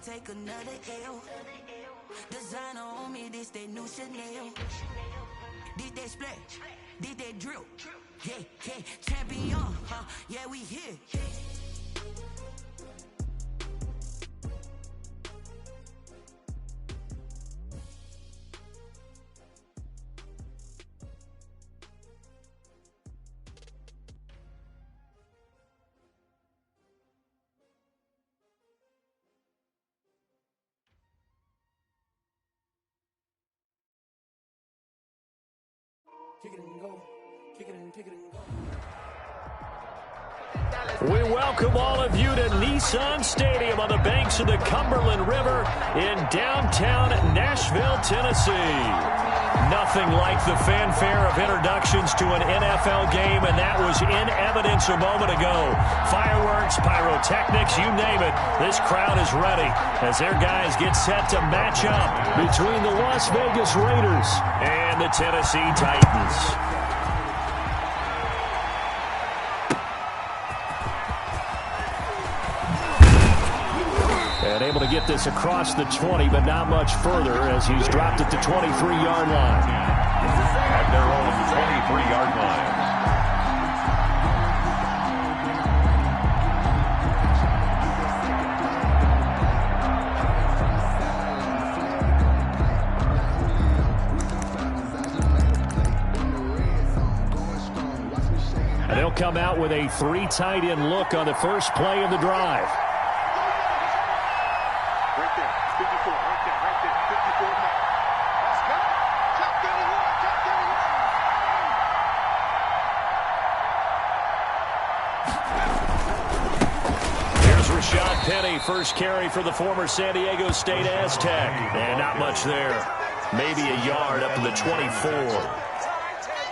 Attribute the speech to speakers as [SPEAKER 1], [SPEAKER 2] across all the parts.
[SPEAKER 1] can't take another L. Designer on me, this that new Chanel. Did they split? Did they drill? Yeah, yeah, champion, huh? Yeah, we here.
[SPEAKER 2] Kick it and go. Kick it and go.
[SPEAKER 3] We welcome all of you to Nissan Stadium on the banks of the Cumberland River in downtown Nashville, Tennessee. Nothing like the fanfare of introductions to an NFL game, and that was in evidence a moment ago. Fireworks, pyrotechnics, you name it. This crowd is ready as their guys get set to match up between the Las Vegas Raiders and the Tennessee Titans. And able to get this across the 20, but not much further as he's dropped it to 23-yard line.
[SPEAKER 4] At their own 23-yard line.
[SPEAKER 3] And they'll come out with a 3 tight end look on the first play of the drive.
[SPEAKER 5] Right there, 54, right there, 54 now. Let's go. Top 31, top 31.
[SPEAKER 3] Here's Rashad Penny, first carry for the former San Diego State Aztec. And not much there. Maybe a yard up to the 24.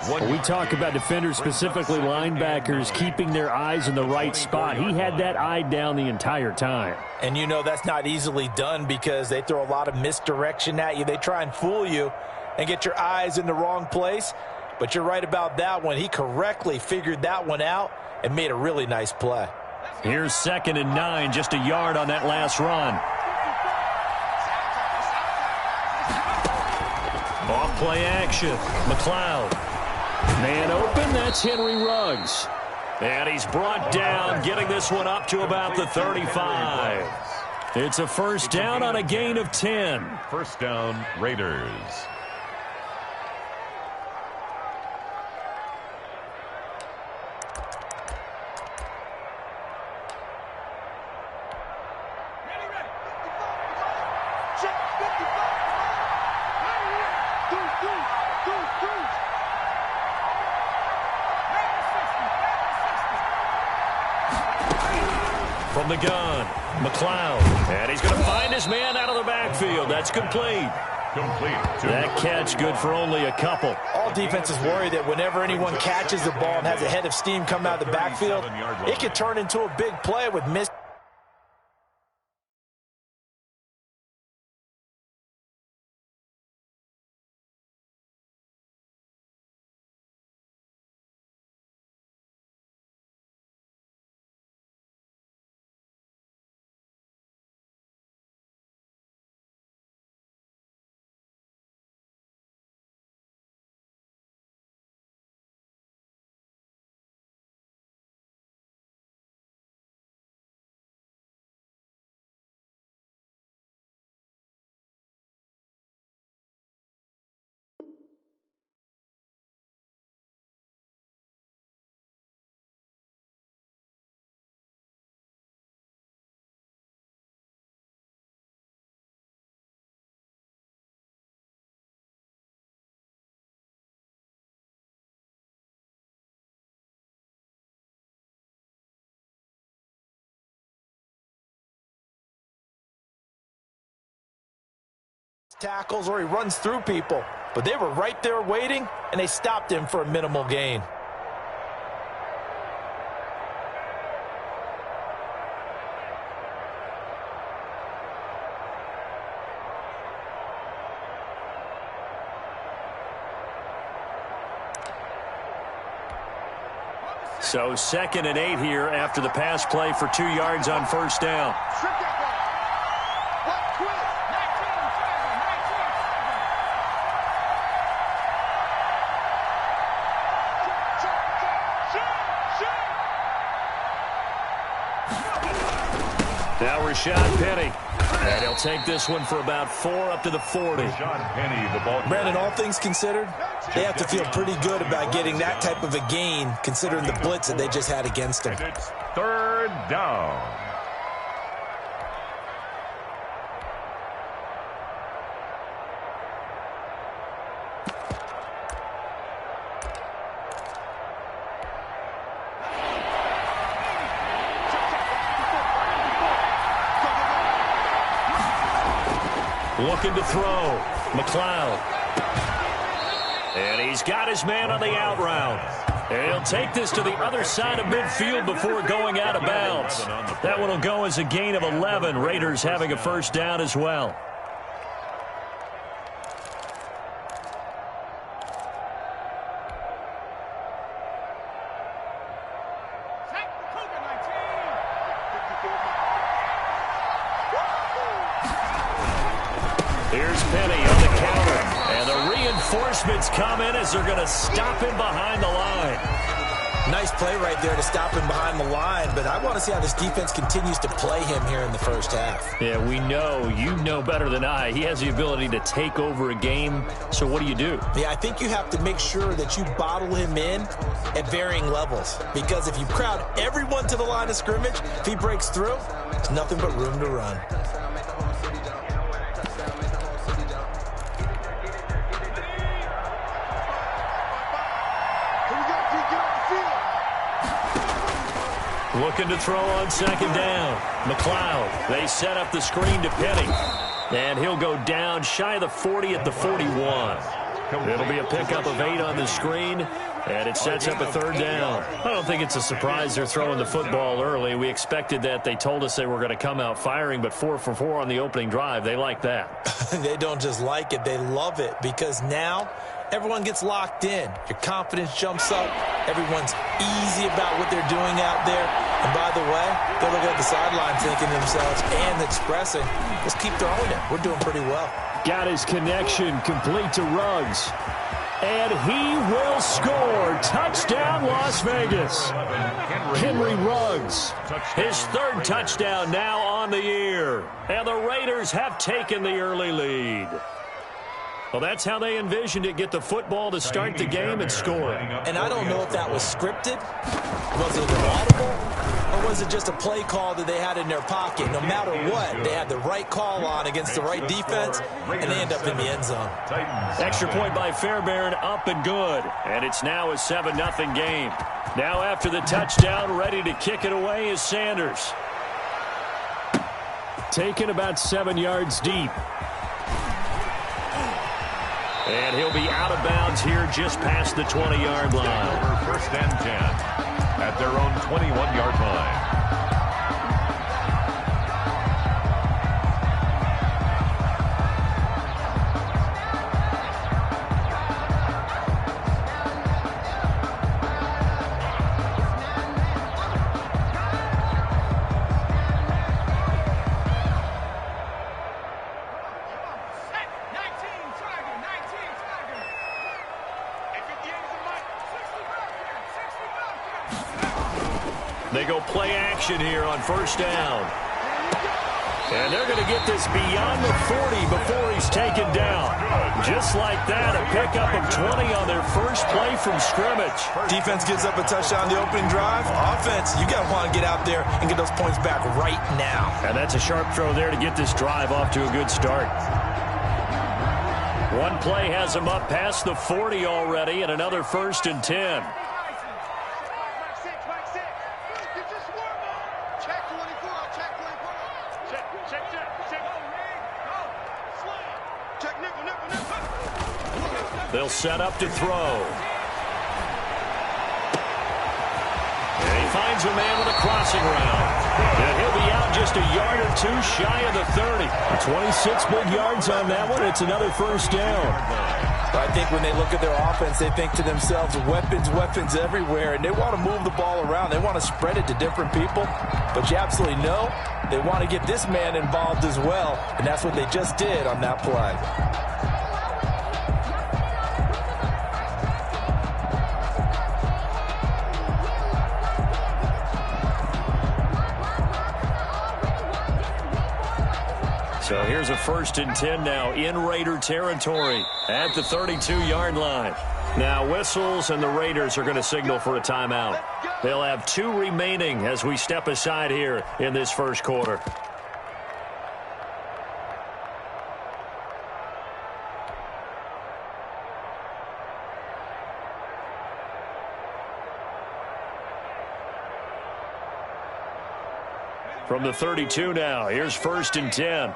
[SPEAKER 6] When we talk about defenders, specifically linebackers, keeping their eyes in the right spot, he had that eye down the entire time.
[SPEAKER 7] And you know that's not easily done because they throw a lot of misdirection at you. They try and fool you and get your eyes in the wrong place. But you're right about that one. He correctly figured that one out and made a really nice play.
[SPEAKER 3] Here's 2nd and 9, just a yard on that last run. Off play action. McLeod. Man open, that's Henry Ruggs. And he's brought down, getting this one up to about the 35. It's a first down on a gain of 10.
[SPEAKER 4] First down, Raiders.
[SPEAKER 3] From the gun, McLeod. And he's going to find his man out of the backfield. That's complete. That catch good for only a couple.
[SPEAKER 7] All defenses worry that whenever anyone catches the ball and has a head of steam come out of the backfield, it can turn into a big play with missed. Tackles or he runs through people, but they were right there waiting and they stopped him for a minimal gain.
[SPEAKER 3] So 2nd and 8 here after the pass play for 2 yards on first down. Now Rashad Penny. And he'll take this one for about 4 up to the 40.
[SPEAKER 4] Rashad Penny, the ball.
[SPEAKER 7] Brandon, all things considered, they have to feel pretty good about getting that type of a gain, considering the blitz that they just had against them.
[SPEAKER 4] And it's 3rd down.
[SPEAKER 3] Looking to throw. McLeod. And he's got his man on the out route. And he'll take this to the other side of midfield before going out of bounds. That one will go as a gain of 11. Raiders having a first down as well. Here's Penny on the counter. And the reinforcements come in as they're going to stop him behind the line.
[SPEAKER 7] Nice play right there to stop him behind the line, but I want to see how this defense continues to play him here in the first half.
[SPEAKER 3] Yeah, we know. You know better than I. He has the ability to take over a game. So what do you do?
[SPEAKER 7] Yeah, I think you have to make sure that you bottle him in at varying levels, because if you crowd everyone to the line of scrimmage, if he breaks through, there's nothing but room to run.
[SPEAKER 3] Looking to throw on 2nd down. McLeod. They set up the screen to Penny. And he'll go down shy of the 40 at the 41. It'll be a pickup of 8 on the screen. And it sets up a 3rd down. I don't think it's a surprise they're throwing the football early. We expected that. They told us they were going to come out firing, but 4 for 4 on the opening drive. They like that.
[SPEAKER 7] They don't just like it. They love it, because now everyone gets locked in. Your confidence jumps up. Everyone's easy about what they're doing out there. And by the way, they're looking at the sideline thinking to themselves and expressing, let's keep throwing it. We're doing pretty well.
[SPEAKER 6] Got his connection complete to Ruggs. And he will score. Touchdown, Las Vegas. Henry Ruggs.
[SPEAKER 3] His 3rd touchdown now on the year. And the Raiders have taken the early lead. Well, that's how they envisioned it. Get the football to start the game and score.
[SPEAKER 7] And I don't know if that was scripted. Was it audible? Or was it just a play call that they had in their pocket? No matter what, they had the right call on against the right defense, and they end up in the end zone.
[SPEAKER 3] Extra point by Fairbairn, up and good. And it's now a 7-0 game. Now after the touchdown, ready to kick it away is Sanders.
[SPEAKER 6] Taken about 7 yards deep.
[SPEAKER 3] And he'll be out of bounds here just past the 20-yard line.
[SPEAKER 4] 1st and 10 at their own 21-yard line.
[SPEAKER 3] They go play action here on 1st down. And they're going to get this beyond the 40 before he's taken down. Just like that, a pickup of 20 on their first play from scrimmage.
[SPEAKER 7] Defense gives up a touchdown the opening drive. Offense, you got to want to get out there and get those points back right now.
[SPEAKER 3] And that's a sharp throw there to get this drive off to a good start. One play has them up past the 40 already, and another 1st and 10. They'll set up to throw. And he finds a man with a crossing route. And he'll be out just a yard or 2 shy of the 30.
[SPEAKER 6] 26 big yards on that one. It's another 1st down.
[SPEAKER 7] I think when they look at their offense, they think to themselves, weapons everywhere, and they want to move the ball around. They want to spread it to different people. But you absolutely know they want to get this man involved as well, and that's what they just did on that play.
[SPEAKER 6] So here's a 1st and 10 now in Raider territory at the 32-yard line. Now whistles, and the Raiders are going to signal for a timeout. They'll have 2 remaining as we step aside here in this first quarter. From the 32 now, here's 1st and 10.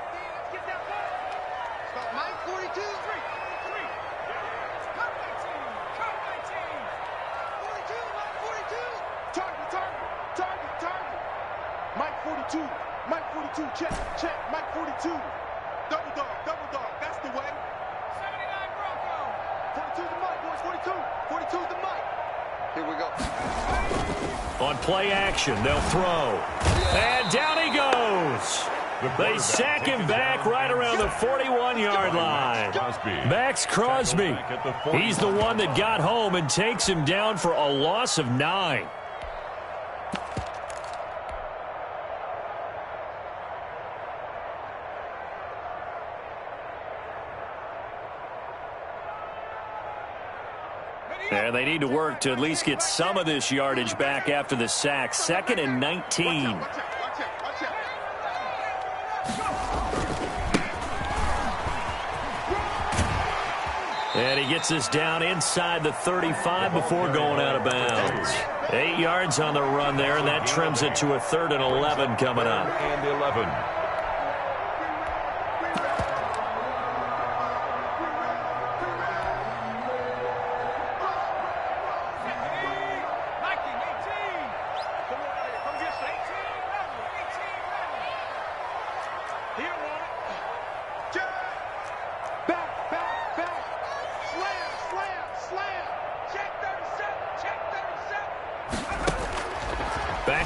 [SPEAKER 5] Mike 42, check, Mike 42. Double dog, that's the way. 79 Bronco. 42's the Mike, boys, 42. 42's the Mike. Here we go.
[SPEAKER 6] On play action, they'll throw. And down he goes. They sack him back right around the 41-yard line. Max Crosby. He's the one that got home and takes him down for a loss of 9. And they need to work to at least get some of this yardage back after the sack. 2nd and 19. And he gets us down inside the 35 before going out of bounds. 8 yards on the run there, and that trims it to a 3rd and 11 coming up.
[SPEAKER 4] And 11.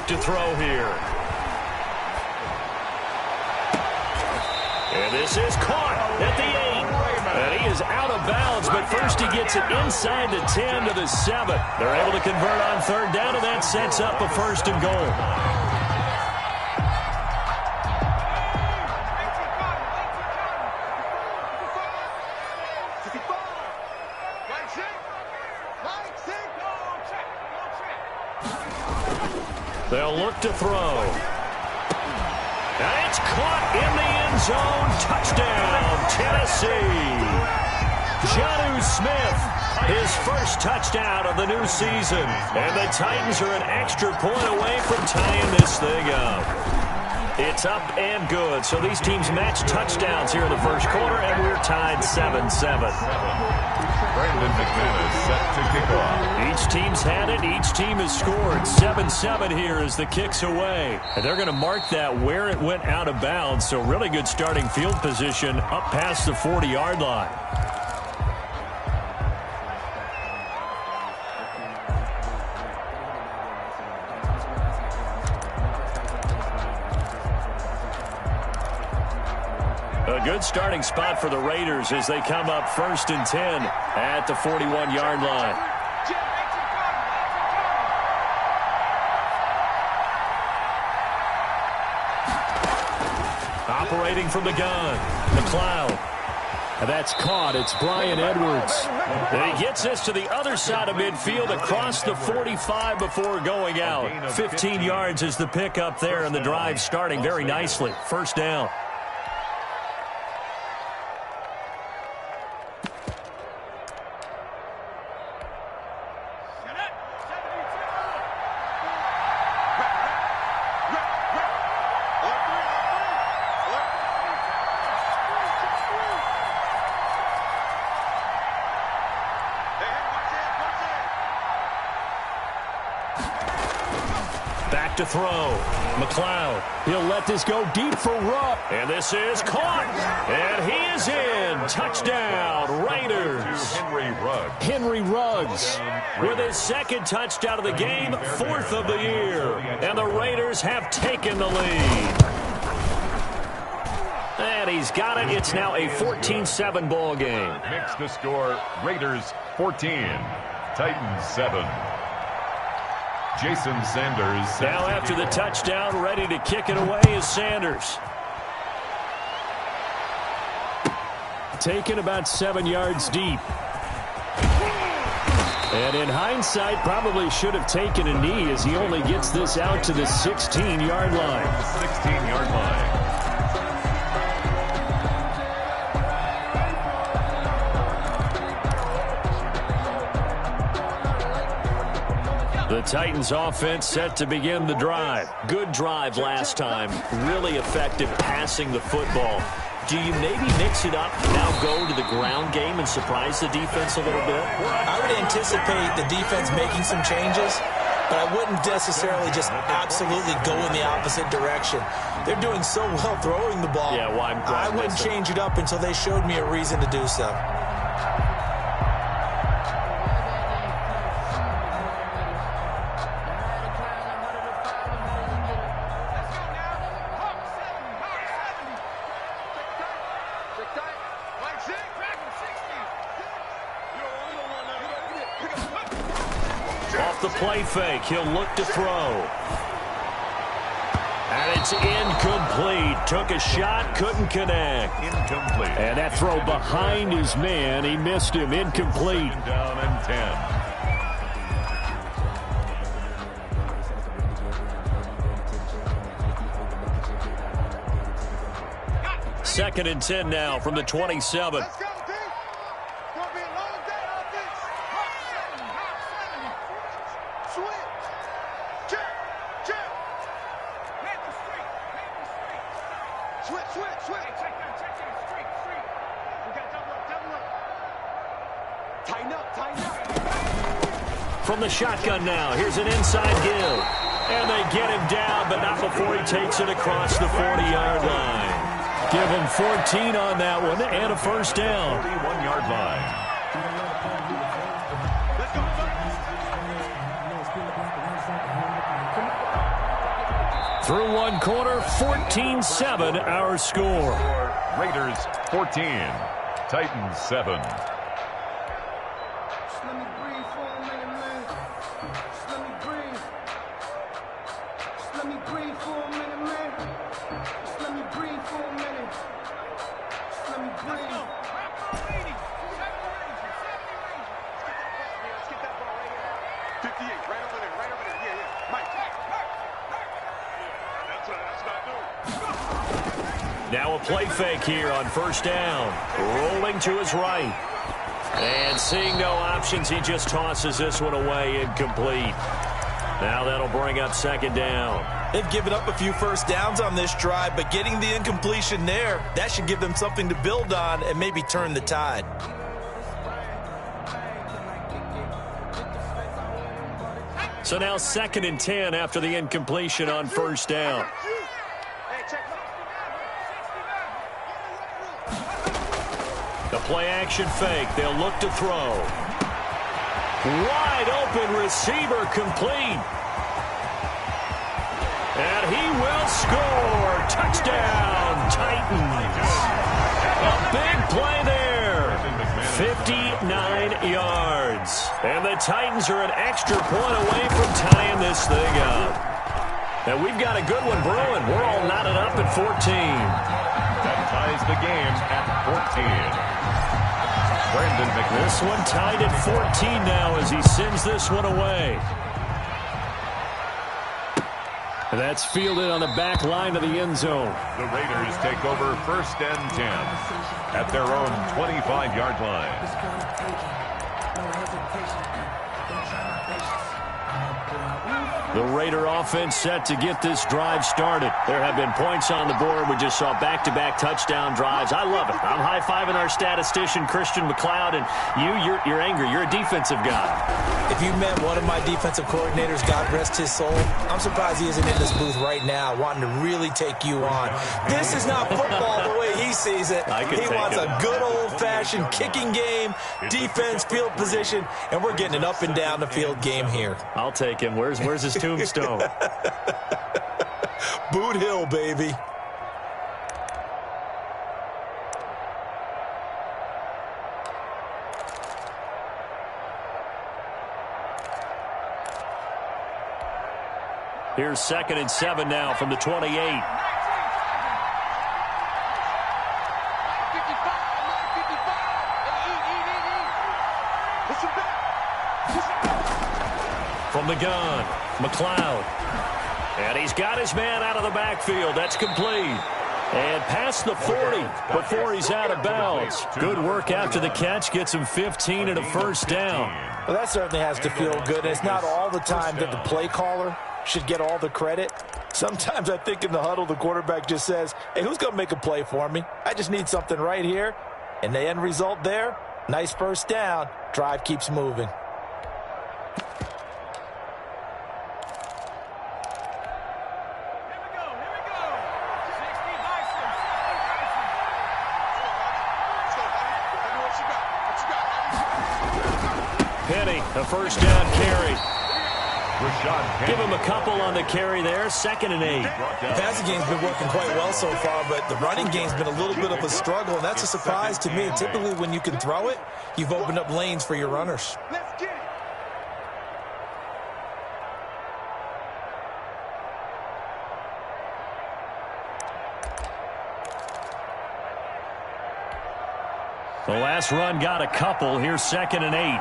[SPEAKER 6] To throw here. And this is caught at the 8. And he is out of bounds, but first he gets it inside the 10 to the 7. They're able to convert on 3rd down, and that sets up a 1st and goal. They'll look to throw. And it's caught in the end zone. Touchdown, Tennessee. Jonnu Smith, his first touchdown of the new season. And the Titans are an extra point away from tying this thing up. It's up and good. So these teams match touchdowns here in the first quarter, and we're tied 7-7.
[SPEAKER 4] Brandon McManus set to kick off.
[SPEAKER 6] Each team's had it. Each team has scored. 7-7 here as the kick's away. And they're going to mark that where it went out of bounds. So really good starting field position up past the 40-yard line. A good starting spot for the Raiders as they come up 1st and 10 at the 41-yard line. Operating from the gun, McLeod. And that's caught. It's Brian Edwards. And he gets us to the other side of midfield across the 45 before going out. 15 yards is the pickup there, and the drive starting very nicely. 1st down. To throw. McLeod. He'll let this go deep for Rupp. And this is caught. And he is in. Touchdown, Raiders. Henry Ruggs with his 2nd touchdown of the game, 4th of the year. And the Raiders have taken the lead. And he's got it. It's now a 14-7 ball game.
[SPEAKER 4] Makes the score Raiders 14, Titans 7. Jason Sanders.
[SPEAKER 6] Now after the touchdown, ready to kick it away is Sanders.
[SPEAKER 3] taken about 7 yards deep. And in hindsight, probably should have taken a knee as he only gets this out to the 16-yard line.
[SPEAKER 4] 16-yard line.
[SPEAKER 3] The Titans offense set to begin the drive.
[SPEAKER 6] Good drive last time. Really effective passing the football. Do you maybe mix it up, now go to the ground game and surprise the defense a little bit?
[SPEAKER 7] I would anticipate the defense making some changes, but I wouldn't necessarily just absolutely go in the opposite direction. They're doing so well throwing the ball.
[SPEAKER 3] Yeah, well,
[SPEAKER 7] I wouldn't change it up until they showed me a reason to do so.
[SPEAKER 3] Off the play fake, he'll look to throw. And it's incomplete. Took a shot, couldn't connect.
[SPEAKER 4] Incomplete.
[SPEAKER 3] And that throw behind his man, he missed him. Incomplete.
[SPEAKER 4] Down and 10.
[SPEAKER 3] Second and 10 now from the 27.
[SPEAKER 5] Let's go, D. It's going to be a long day offense. Hot 7. Switch. Check. Check. Panther straight. Switch. Hey, check down. Straight. We got double up. Tighten up.
[SPEAKER 3] From the shotgun now, here's an inside give. And they get him down, but not before he takes it across the 40-yard line. Give him 14 on that one and a first down.
[SPEAKER 4] 41-yard line.
[SPEAKER 3] Through one quarter, 14-7 our score.
[SPEAKER 4] Raiders 14, Titans 7.
[SPEAKER 3] Now a play fake here on first down. Rolling to his right. And seeing no options, he just tosses this one away, incomplete. Now that'll bring up second down.
[SPEAKER 7] They've given up a few first downs on this drive, but getting the incompletion there, that should give them something to build on and maybe turn the tide.
[SPEAKER 3] So now second and 10 after the incompletion on first down. The play-action fake. They'll look to throw. Wide open receiver complete. And he will score. Touchdown, Titans. A big play there. 59 yards. And the Titans are an extra point away from tying this thing up. And we've got a good one brewing. We're all knotted up at 14.
[SPEAKER 4] That ties the game at 14. Brandon McNair.
[SPEAKER 3] This one tied at 14 now as he sends this one away. And that's fielded on the back line of the end zone.
[SPEAKER 4] The Raiders take over first and 10 at their own 25-yard line.
[SPEAKER 3] The Raider offense set to get this drive started. There have been points on the board. We just saw back-to-back touchdown drives. I love it. I'm high-fiving our statistician, Christian McLeod, and you're angry. You're a defensive guy.
[SPEAKER 7] If you met one of my defensive coordinators, God rest his soul, I'm surprised he isn't in this booth right now wanting to really take you on. This is not football the way he sees it. He wants a good old-fashioned kicking game, defense, field position, and we're getting an up and down the field game here.
[SPEAKER 3] I'll take him. Where's his tombstone?
[SPEAKER 7] Boot Hill, baby.
[SPEAKER 3] Here's second and 7 now from the 28. the gun, McLeod. And he's got his man out of the backfield. That's complete. And past the 40 before he's out of bounds. Good work after the catch. Gets him 15 and a first down.
[SPEAKER 7] Well, that certainly has to feel good. It's not all the time that the play caller should get all the credit. Sometimes I think in the huddle, the quarterback just says, hey, who's going to make a play for me? I just need something right here. And the end result there, nice first down. Drive keeps moving.
[SPEAKER 3] A first down carry. Give him a couple on the carry there. 2nd and 8.
[SPEAKER 7] The passing game's been working quite well so far, but the running game's been a little bit of a struggle, and that's a surprise to me. Typically, when you can throw it, you've opened up lanes for your runners.
[SPEAKER 5] Let's get it.
[SPEAKER 3] The last run got a couple. Here's 2nd and 8.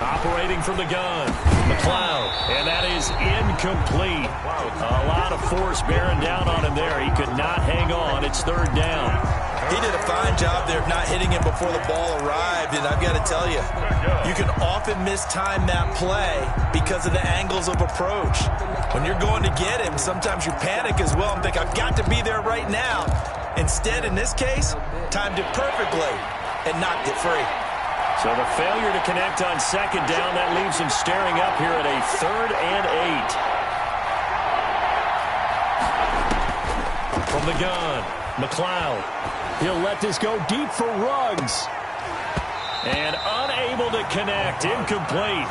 [SPEAKER 3] Operating from the gun, McLeod, and that is incomplete. A lot of force bearing down on him there. He could not hang on. It's 3rd down.
[SPEAKER 7] He did a fine job there of not hitting him before the ball arrived, and I've got to tell you, you can often mistime that play because of the angles of approach. When you're going to get him, sometimes you panic as well and think, I've got to be there right now. Instead, in this case, timed it perfectly and knocked it free.
[SPEAKER 3] So the failure to connect on 2nd down, that leaves him staring up here at a 3rd and 8. From the gun, McLeod. He'll let this go deep for Ruggs. And unable to connect, incomplete.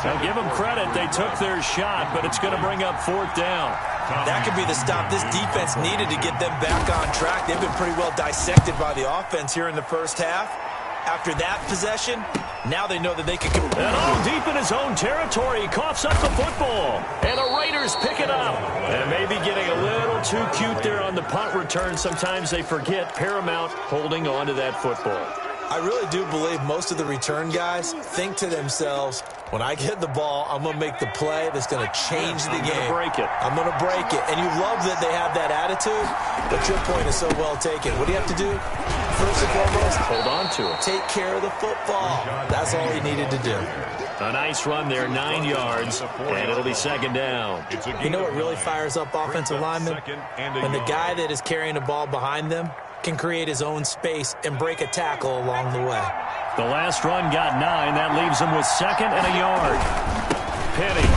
[SPEAKER 3] Now give them credit, they took their shot, but it's going to bring up 4th down.
[SPEAKER 7] That could be the stop this defense needed to get them back on track. They've been pretty well dissected by the offense here in the first half. After that possession, now they know that they can compete.
[SPEAKER 3] And all deep in his own territory, he coughs up the football. And the Raiders pick it up. And maybe getting a little too cute there on the punt return. Sometimes they forget Paramount holding on to that football.
[SPEAKER 7] I really do believe most of the return guys think to themselves, when I get the ball, I'm going to make the play that's going to change the game.
[SPEAKER 3] Break it.
[SPEAKER 7] I'm going to break it. And you love that they have that attitude, but your point is so well taken. What do you have to do? First and foremost,
[SPEAKER 3] hold on to it.
[SPEAKER 7] Take care of the football. That's all he needed to do.
[SPEAKER 3] A nice run there, 9 yards, and it'll be 2nd down.
[SPEAKER 7] You know what really fires up offensive linemen? When the guy that is carrying the ball behind them can create his own space and break a tackle along the way.
[SPEAKER 3] The last run got 9. That leaves him with 2nd and a yard. Penny.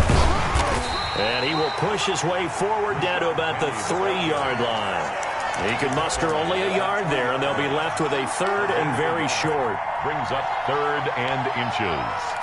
[SPEAKER 3] And he will push his way forward down to about the 3-yard line. He can muster only a yard there, and they'll be left with a 3rd and very short.
[SPEAKER 4] Brings up 3rd and inches.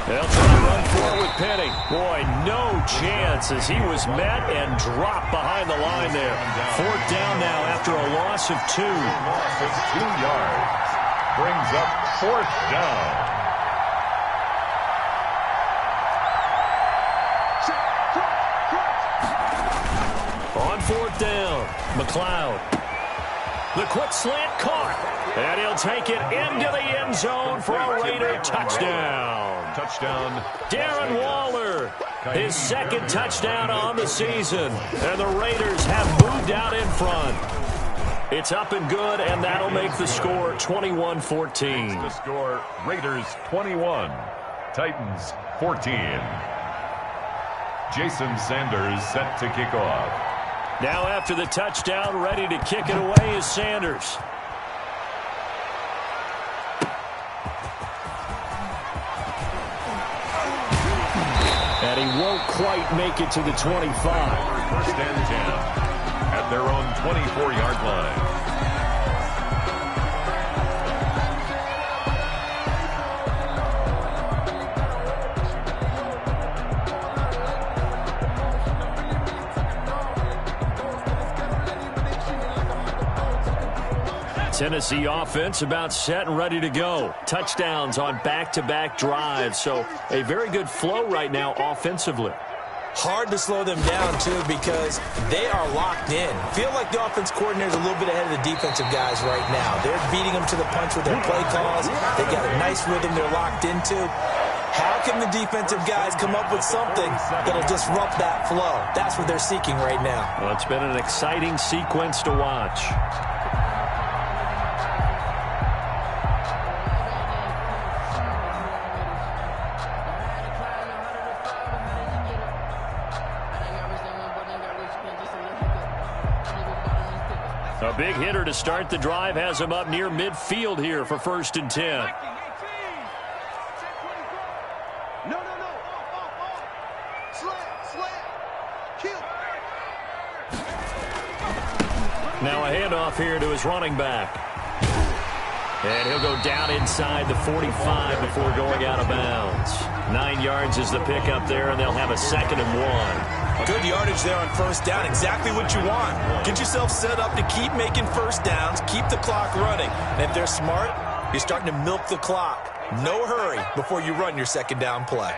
[SPEAKER 3] They'll try to run forward with Penny. Boy, no chance as he was met and dropped behind the line there. 4th down now after a loss of 2.
[SPEAKER 4] Loss of 2 yards. Brings up 4th down.
[SPEAKER 3] On 4th down, McLeod. The quick slant caught. And he'll take it into the end zone for a Raider touchdown.
[SPEAKER 4] Touchdown.
[SPEAKER 3] Darren Waller, his 2nd touchdown on the season. And the Raiders have moved out in front. It's up and good, and that'll make the score 21-14.
[SPEAKER 4] The score, Raiders 21, Titans 14. Jason Sanders set to kick off.
[SPEAKER 3] Now after the touchdown, ready to kick it away is Sanders. And he won't quite make it to the 25.
[SPEAKER 4] 1st and 10 at their own 24-yard line.
[SPEAKER 3] Tennessee offense about set and ready to go. Touchdowns on back-to-back drives, so a very good flow right now offensively.
[SPEAKER 7] Hard to slow them down, too, because they are locked in. Feel like the offense coordinator is a little bit ahead of the defensive guys right now. They're beating them to the punch with their play calls. They got a nice rhythm they're locked into. How can the defensive guys come up with something that'll disrupt that flow? That's what they're seeking right now.
[SPEAKER 3] Well, it's been an exciting sequence to watch. A big hitter to start the drive has him up near midfield here for 1st and 10. Now a handoff here to his running back. And he'll go down inside the 45 before going out of bounds. 9 yards is the pickup there, and they'll have a 2nd and 1.
[SPEAKER 7] Good yardage there on 1st down. Exactly what you want. Get yourself set up to keep making 1st downs, keep the clock running. And if they're smart, you're starting to milk the clock. No hurry before you run your 2nd down play.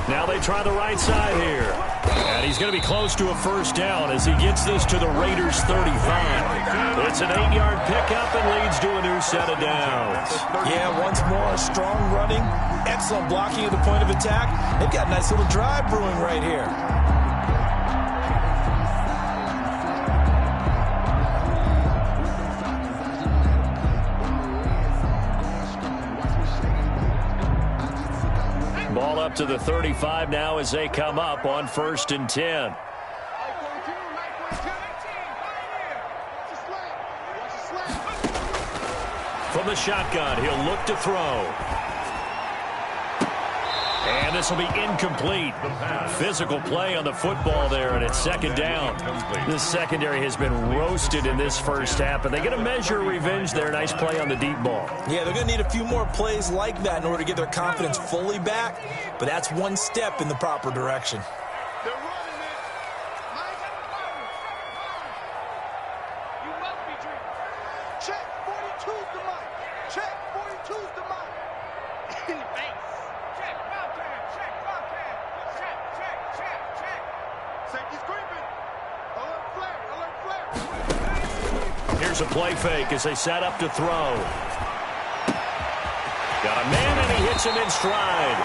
[SPEAKER 3] Now they try the right side here. And he's going to be close to a 1st down as he gets this to the Raiders' 35. It's an 8-yard pickup and leads to a new set of downs.
[SPEAKER 7] Yeah, once more, strong running, excellent blocking at the point of attack. They've got a nice little drive brewing right here.
[SPEAKER 3] Ball up to the 35 now as they come up on 1st and 10. From the shotgun, he'll look to throw. And this will be incomplete. Physical play on the football there, and it's 2nd down. This secondary has been roasted in this 1st half, but they get a measure of revenge there. Nice play on the deep ball.
[SPEAKER 7] Yeah, they're going to need a few more plays like that in order to get their confidence fully back, but that's one step in the proper direction.
[SPEAKER 3] Here's a play fake as they set up to throw. Got a man, and he hits him in stride.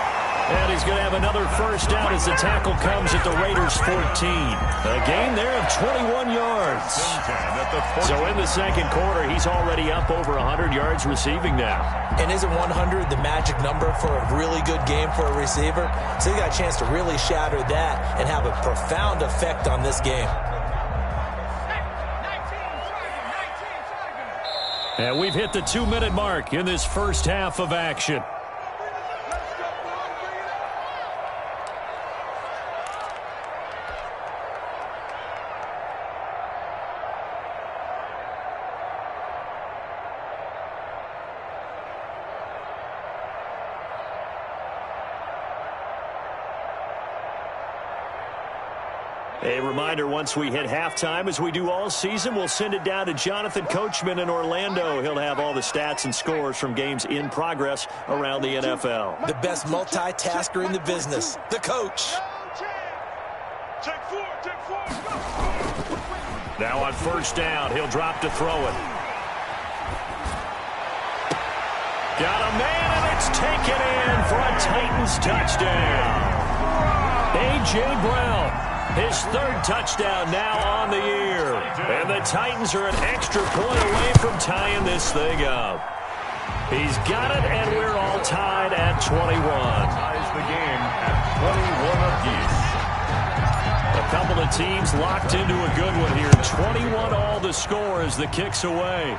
[SPEAKER 3] And he's going to have another 1st down as the tackle comes at the Raiders' 14. A gain there of 21 yards. So in the 2nd quarter, he's already up over 100 yards receiving now.
[SPEAKER 7] And isn't 100 the magic number for a really good game for a receiver? So he got a chance to really shatter that and have a profound effect on this game.
[SPEAKER 3] And we've hit the 2-minute mark in this 1st half of action. A reminder, once we hit halftime, as we do all season, we'll send it down to Jonathan Coachman in Orlando. He'll have all the stats and scores from games in progress around the NFL.
[SPEAKER 7] The best multitasker in the business, the coach.
[SPEAKER 3] Now on 1st down, he'll drop to throw it. Got a man, and it's taken in for a Titans touchdown. A.J. Brown. His 3rd touchdown now on the year. And the Titans are an extra point away from tying this thing up. He's got it, and we're all tied at 21.
[SPEAKER 4] Ties the game at 21 apiece.
[SPEAKER 3] A couple of teams locked into a good one here. 21 all the score as the kick's away.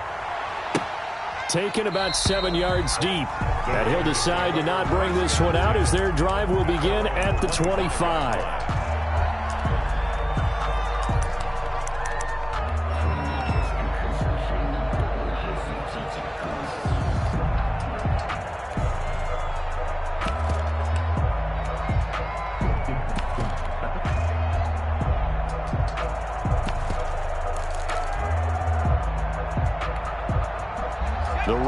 [SPEAKER 3] Taken about 7 yards deep. And he'll decide to not bring this one out as their drive will begin at the 25.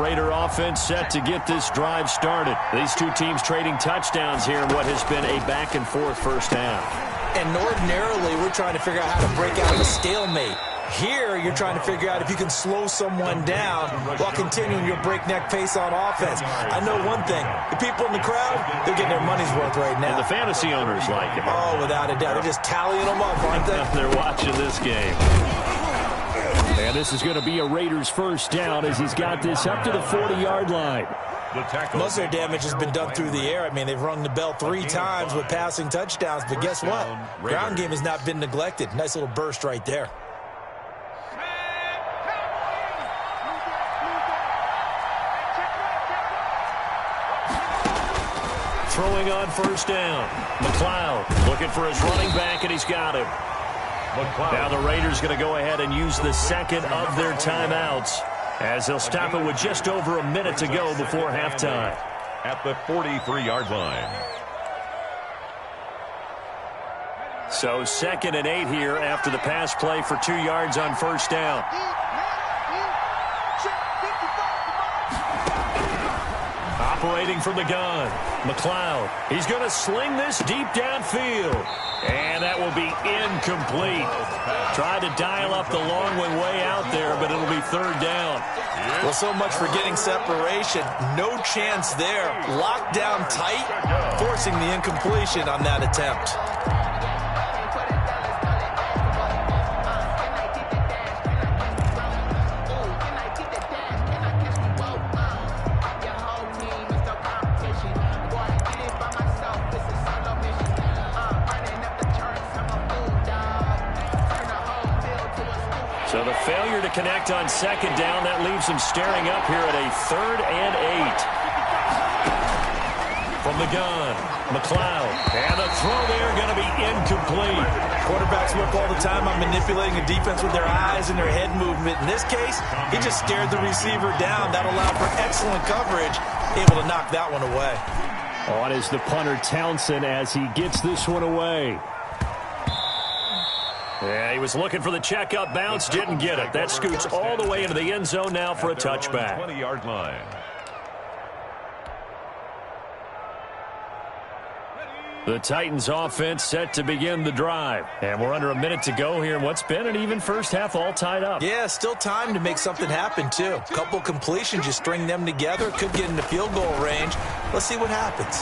[SPEAKER 3] Raider offense set to get this drive started. These two teams trading touchdowns here in what has been a back-and-forth first half.
[SPEAKER 7] And ordinarily, we're trying to figure out how to break out of a stalemate. Here, you're trying to figure out if you can slow someone down while continuing your breakneck pace on offense. I know one thing. The people in the crowd, they're getting their money's worth right now.
[SPEAKER 3] And the fantasy owners like it.
[SPEAKER 7] Oh, without a doubt. They're just tallying them up, aren't they?
[SPEAKER 3] They're watching this game. And this is going to be a Raiders first down as he's got this up to the 40-yard line.
[SPEAKER 7] Most of their damage has been done through the air. I mean, they've rung the bell 3 times with passing touchdowns. But guess what? Ground game has not been neglected. Nice little burst right there.
[SPEAKER 3] Throwing on first down. McLeod looking for his running back, and he's got him. Now the Raiders going to go ahead and use the second of their timeouts as they'll stop it with just over a minute to go before halftime.
[SPEAKER 4] At the 43-yard line.
[SPEAKER 3] So 2nd and 8 here after the pass play for 2 yards on first down. Operating from the gun, McLeod. He's going to sling this deep downfield. And that will be incomplete. Tried to dial up the long one way out there, but it'll be 3rd down.
[SPEAKER 7] Well, so much for getting separation. No chance there. Locked down tight, forcing the incompletion on that attempt.
[SPEAKER 3] So the failure to connect on 2nd down, that leaves them staring up here at a 3rd and 8. From the gun, McLeod. And the throw there going to be incomplete.
[SPEAKER 7] Quarterbacks work all the time on manipulating a defense with their eyes and their head movement. In this case, he just stared the receiver down. That allowed for excellent coverage, able to knock that one away.
[SPEAKER 3] On is the punter Townsend as he gets this one away. Yeah, he was looking for the checkup bounce, didn't get it. That scoots all the way into the end zone now for a touchback.
[SPEAKER 4] 20-yard line.
[SPEAKER 3] The Titans offense set to begin the drive. And we're under a minute to go here in what's been an even first half all tied up.
[SPEAKER 7] Yeah, still time to make something happen, too. A couple completions, you string them together, could get into field goal range. Let's see what happens.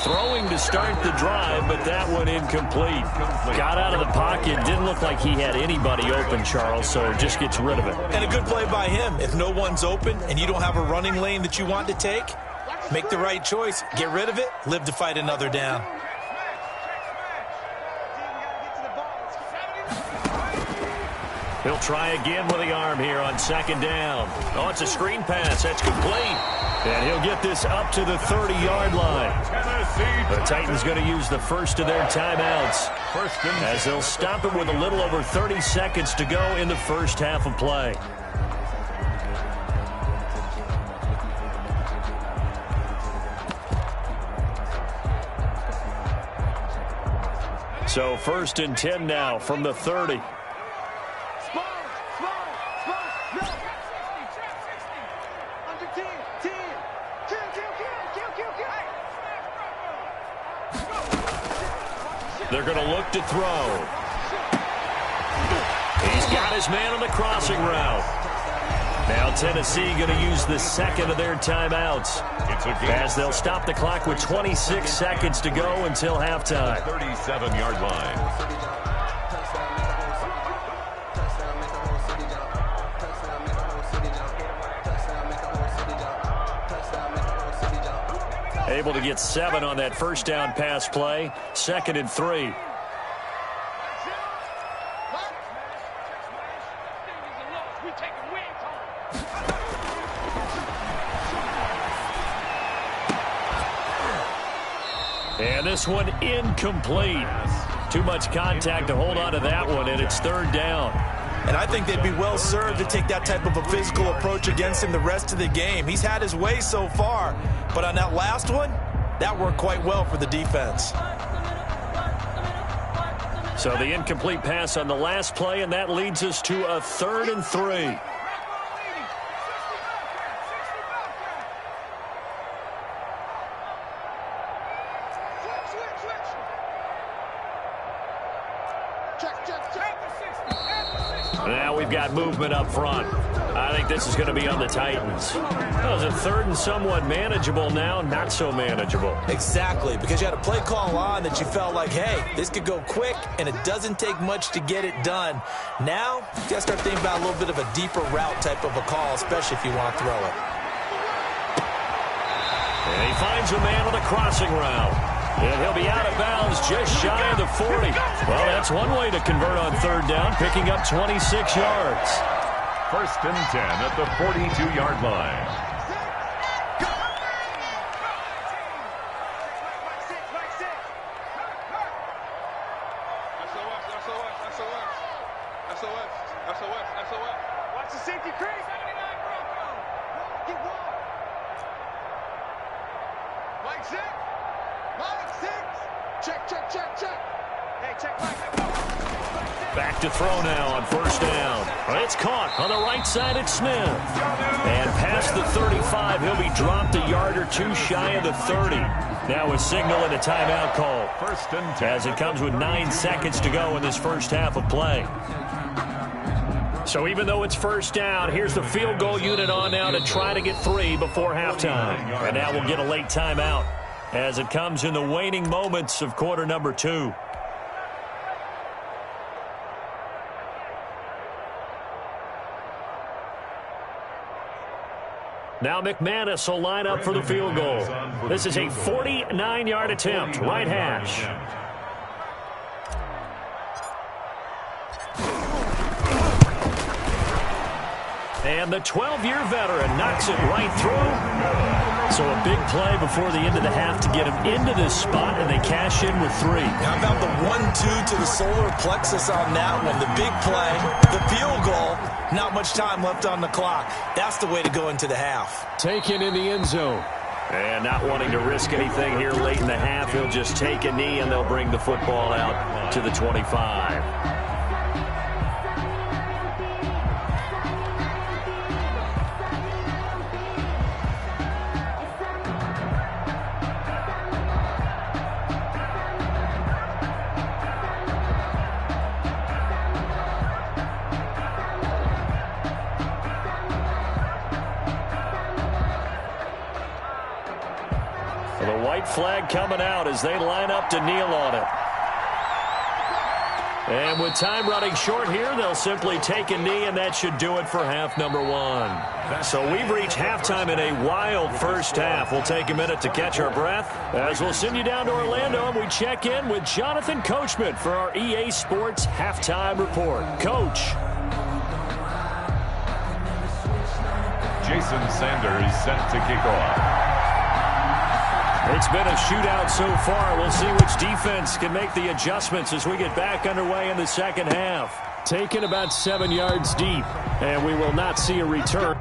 [SPEAKER 3] Throwing to start the drive, but that one incomplete. Got out of the pocket. Didn't look like he had anybody open, Charles, so just gets rid of it.
[SPEAKER 7] And a good play by him. If no one's open and you don't have a running lane that you want to take, make the right choice. Get rid of it. Live to fight another down.
[SPEAKER 3] He'll try again with the arm here on 2nd down. Oh, it's a screen pass. That's complete. And he'll get this up to the 30-yard line. The Titans going to use the first of their timeouts as they'll stop it with a little over 30 seconds to go in the first half of play. So 1st and 10 now from the 30. They're going to look to throw. He's got his man on the crossing route. Now Tennessee going to use the second of their timeouts as they'll stop the clock with 26 seconds to go until halftime.
[SPEAKER 4] 37-yard line.
[SPEAKER 3] Able to get 7 on that first down pass play. 2nd and 3. And this one incomplete. Too much contact to hold on to that one, and it's 3rd down.
[SPEAKER 7] And I think they'd be well served to take that type of a physical approach against him the rest of the game. He's had his way so far, but on that last one, that worked quite well for the defense.
[SPEAKER 3] So the incomplete pass on the last play, and that leads us to a 3rd and 3. Now we've got movement up front. I think this is going to be on the Titans. That was a 3rd and somewhat manageable, now not so manageable.
[SPEAKER 7] Exactly, because you had a play call on that you felt like, hey, this could go quick, and it doesn't take much to get it done. Now, you got to start thinking about a little bit of a deeper route type of a call, especially if you want to throw it.
[SPEAKER 3] And he finds a man on the crossing route. And he'll be out of bounds just shy of the 40. Well, that's one way to convert on 3rd down, picking up 26 yards.
[SPEAKER 4] 1st and 10 at the 42-yard line.
[SPEAKER 5] SOS. Watch the safety crease. 79 Bronco. Get one. Mike 6. Mike 6. Check. Hey, check Mike.
[SPEAKER 3] Back to throw now on 1st down. It's caught on the right side at Smith. And past the 35, he'll be dropped a yard or 2 shy of the 30. Now a signal and a timeout call.
[SPEAKER 4] 1st and 10.
[SPEAKER 3] As it comes with 9 seconds to go in this first half of play. So even though it's 1st down, here's the field goal unit on now to try to get 3 before halftime. And now we'll get a late timeout as it comes in the waning moments of quarter number 2. Now McManus will line up for the field goal. This is a 49-yard attempt, right hash. And the 12-year veteran knocks it right through. So a big play before the end of the half to get him into this spot, and they cash in with 3.
[SPEAKER 7] How about the 1-2 to the solar plexus on that one? The big play, the field goal, not much time left on the clock. That's the way to go into the half.
[SPEAKER 3] Taken in the end zone. And not wanting to risk anything here late in the half, he'll just take a knee, and they'll bring the football out to the 25. The white flag coming out as they line up to kneel on it. And with time running short here, they'll simply take a knee, and that should do it for half number 1. So we've reached halftime in a wild first half. We'll take a minute to catch our breath as we'll send you down to Orlando, and we check in with Jonathan Coachman for our EA Sports Halftime Report. Coach.
[SPEAKER 4] Jason Sanders set to kick off.
[SPEAKER 3] It's been a shootout so far. We'll see which defense can make the adjustments as we get back underway in the second half. Taken about 7 yards deep, and we will not see a return.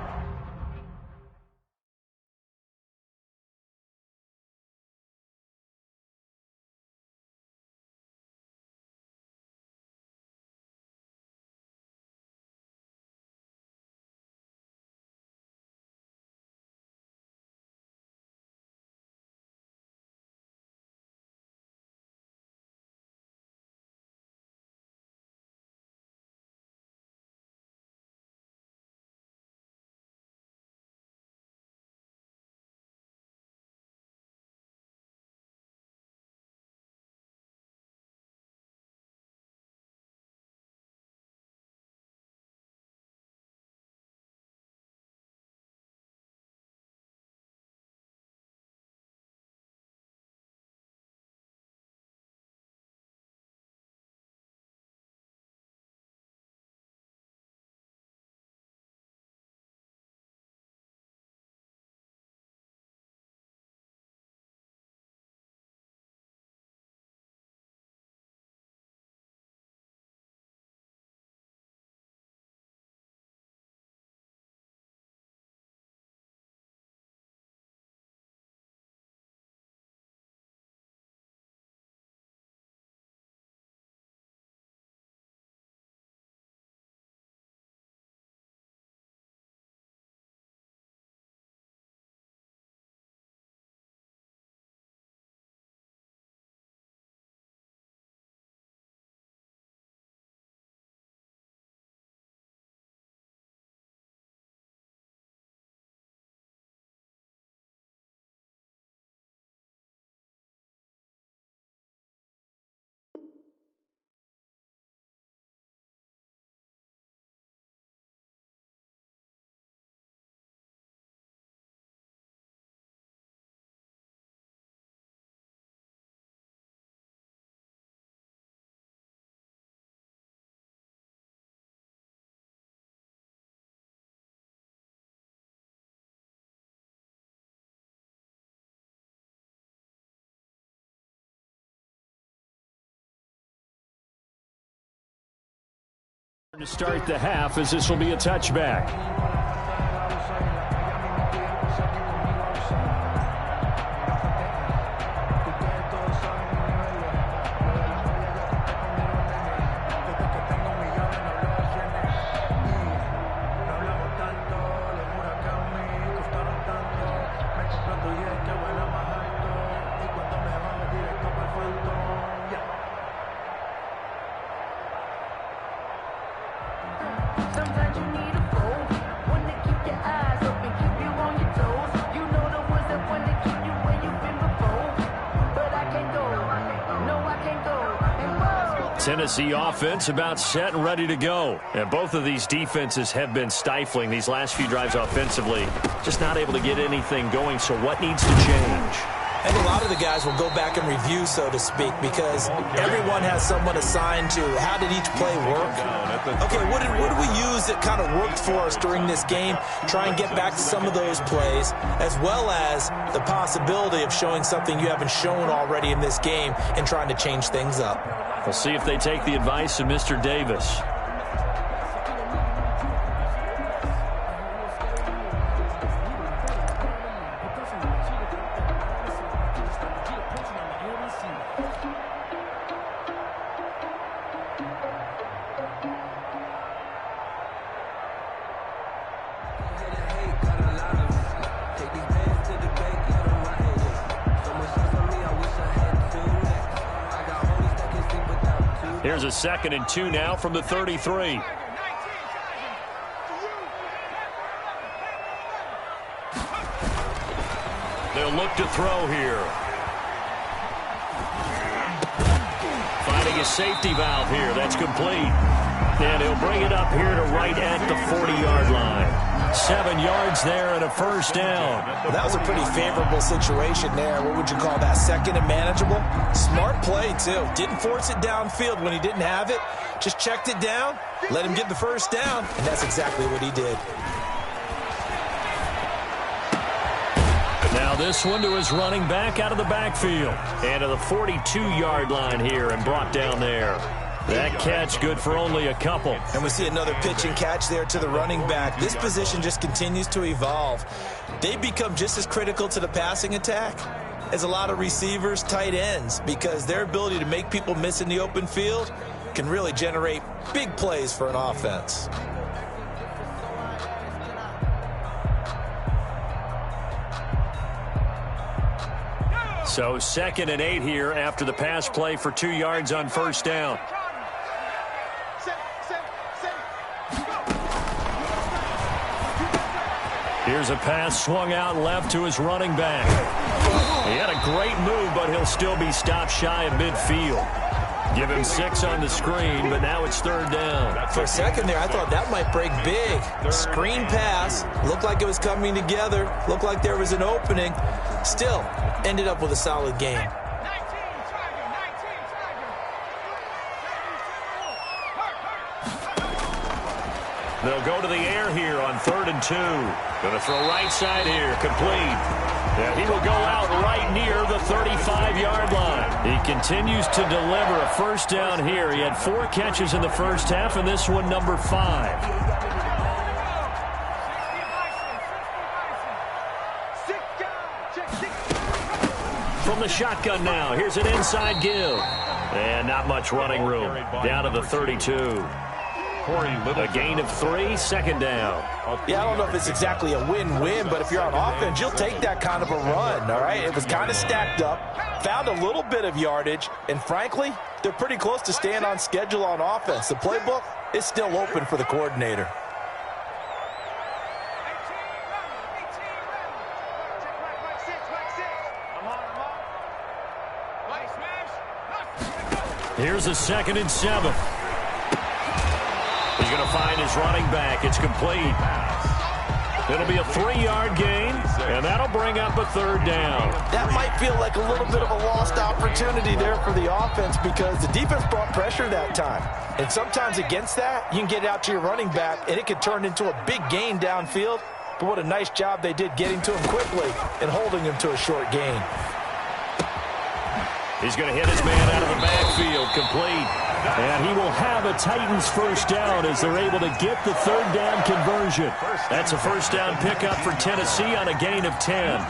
[SPEAKER 3] To start the half, as this will be a touchback.
[SPEAKER 8] Sometimes you need a fool, one to keep your eyes open, keep you on your toes. You know the ones that want to keep you where you've been before. But I can't go, no I can't go. And
[SPEAKER 3] Tennessee offense about set and ready to go. And both of these defenses have been stifling these last few drives offensively. Just not able to get anything going, so what needs to change?
[SPEAKER 7] I think a lot of the guys will go back and review, so to speak, because everyone has someone assigned to how did each play work. Okay, what did we use that kind of worked for us during this game? Try and get back to some of those plays, as well as the possibility of showing something you haven't shown already in this game and trying to change things up.
[SPEAKER 3] We'll see if they take the advice of Mr. Davis. Here's a 2nd and 2 now from the 33. They'll look to throw here. Finding a safety valve here. That's complete. And he'll bring it up here to right at the 40-yard line. 7 yards there and a first down.
[SPEAKER 7] Well, that was a pretty favorable situation there. What would you call that? 2nd and manageable? Smart play, too. Didn't force it downfield when he didn't have it. Just checked it down, let him get the first down, and that's exactly what he did.
[SPEAKER 3] Now this one to his running back out of the backfield. And to the 42-yard line here and brought down there. That catch good for only a couple.
[SPEAKER 7] And we see another pitch and catch there to the running back. This position just continues to evolve. They become just as critical to the passing attack as a lot of receivers, tight ends, because their ability to make people miss in the open field can really generate big plays for an offense.
[SPEAKER 3] So 2nd and 8 here after the pass play for 2 yards on first down. Here's a pass swung out left to his running back. He had a great move, but he'll still be stopped shy of midfield. Give him 6 on the screen, but now it's 3rd down.
[SPEAKER 7] For a second there, I thought that might break big. Screen pass, looked like it was coming together, looked like there was an opening. Still, ended up with a solid game.
[SPEAKER 3] They'll go to the air here on 3rd and 2. Going to throw right side here, complete. And he will go out right near the 35-yard line. He continues to deliver a first down here. He had 4 catches in the first half, and this one number 5. From the shotgun now, here's an inside give. And not much running room. Down to the 32. A gain of 3, 2nd down.
[SPEAKER 7] Yeah, I don't know if it's exactly a win-win, but if you're on offense, you'll take that kind of a run, all right? It was kind of stacked up, found a little bit of yardage, and frankly, they're pretty close to staying on schedule on offense. The playbook is still open for the coordinator.
[SPEAKER 3] Here's a 2nd and 7. He's going to find his running back. It's complete. It'll be a 3-yard gain, and that'll bring up a 3rd down.
[SPEAKER 7] That might feel like a little bit of a lost opportunity there for the offense because the defense brought pressure that time. And sometimes against that, you can get it out to your running back, and it could turn into a big gain downfield. But what a nice job they did getting to him quickly and holding him to a short gain.
[SPEAKER 3] He's going to hit his man out of the backfield, complete. And he will have a Titans first down as they're able to get the third down conversion. That's a first down pickup for Tennessee on a gain of 10.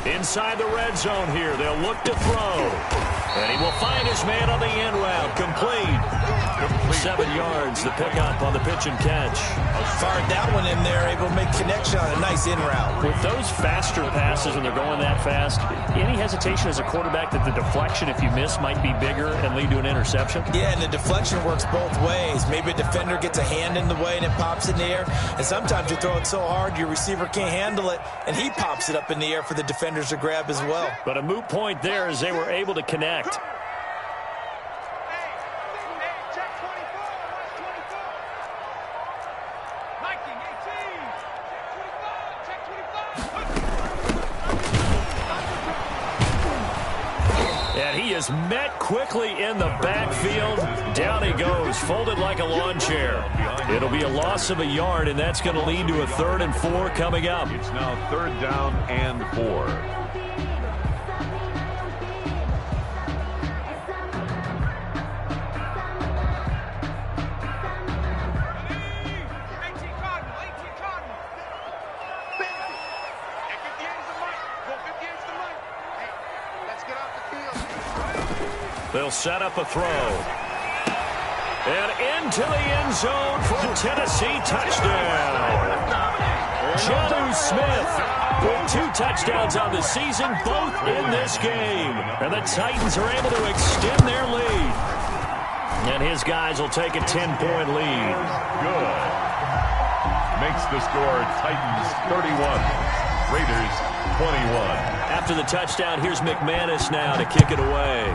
[SPEAKER 3] Inside the red zone here, they'll look to throw. And he will find his man on the end route. Complete. 7 yards, the pickup on the pitch and catch.
[SPEAKER 7] Fired that one in there, able to make connection on a nice in route.
[SPEAKER 3] With those faster passes and they're going that fast, any hesitation as a quarterback that the deflection, if you miss, might be bigger and lead to an interception?
[SPEAKER 7] Yeah, and the deflection works both ways. Maybe a defender gets a hand in the way and it pops in the air. And sometimes you throw it so hard your receiver can't handle it, and he pops it up in the air for the defenders to grab as well.
[SPEAKER 3] But a moot point there as they were able to connect. And he is met quickly in the backfield. Down he goes, folded like a lawn chair. It'll be a loss of a yard, and that's going to lead to a 3rd and 4 coming up.
[SPEAKER 4] It's now 3rd down and 4.
[SPEAKER 3] They'll set up a throw. And into the end zone for a Tennessee touchdown. Jonnu Smith with 2 touchdowns on the season, both in this game. And the Titans are able to extend their lead. And his guys will take a 10-point lead.
[SPEAKER 4] Good. Makes the score Titans 31, Raiders 21.
[SPEAKER 3] After the touchdown, here's McManus now to kick it away.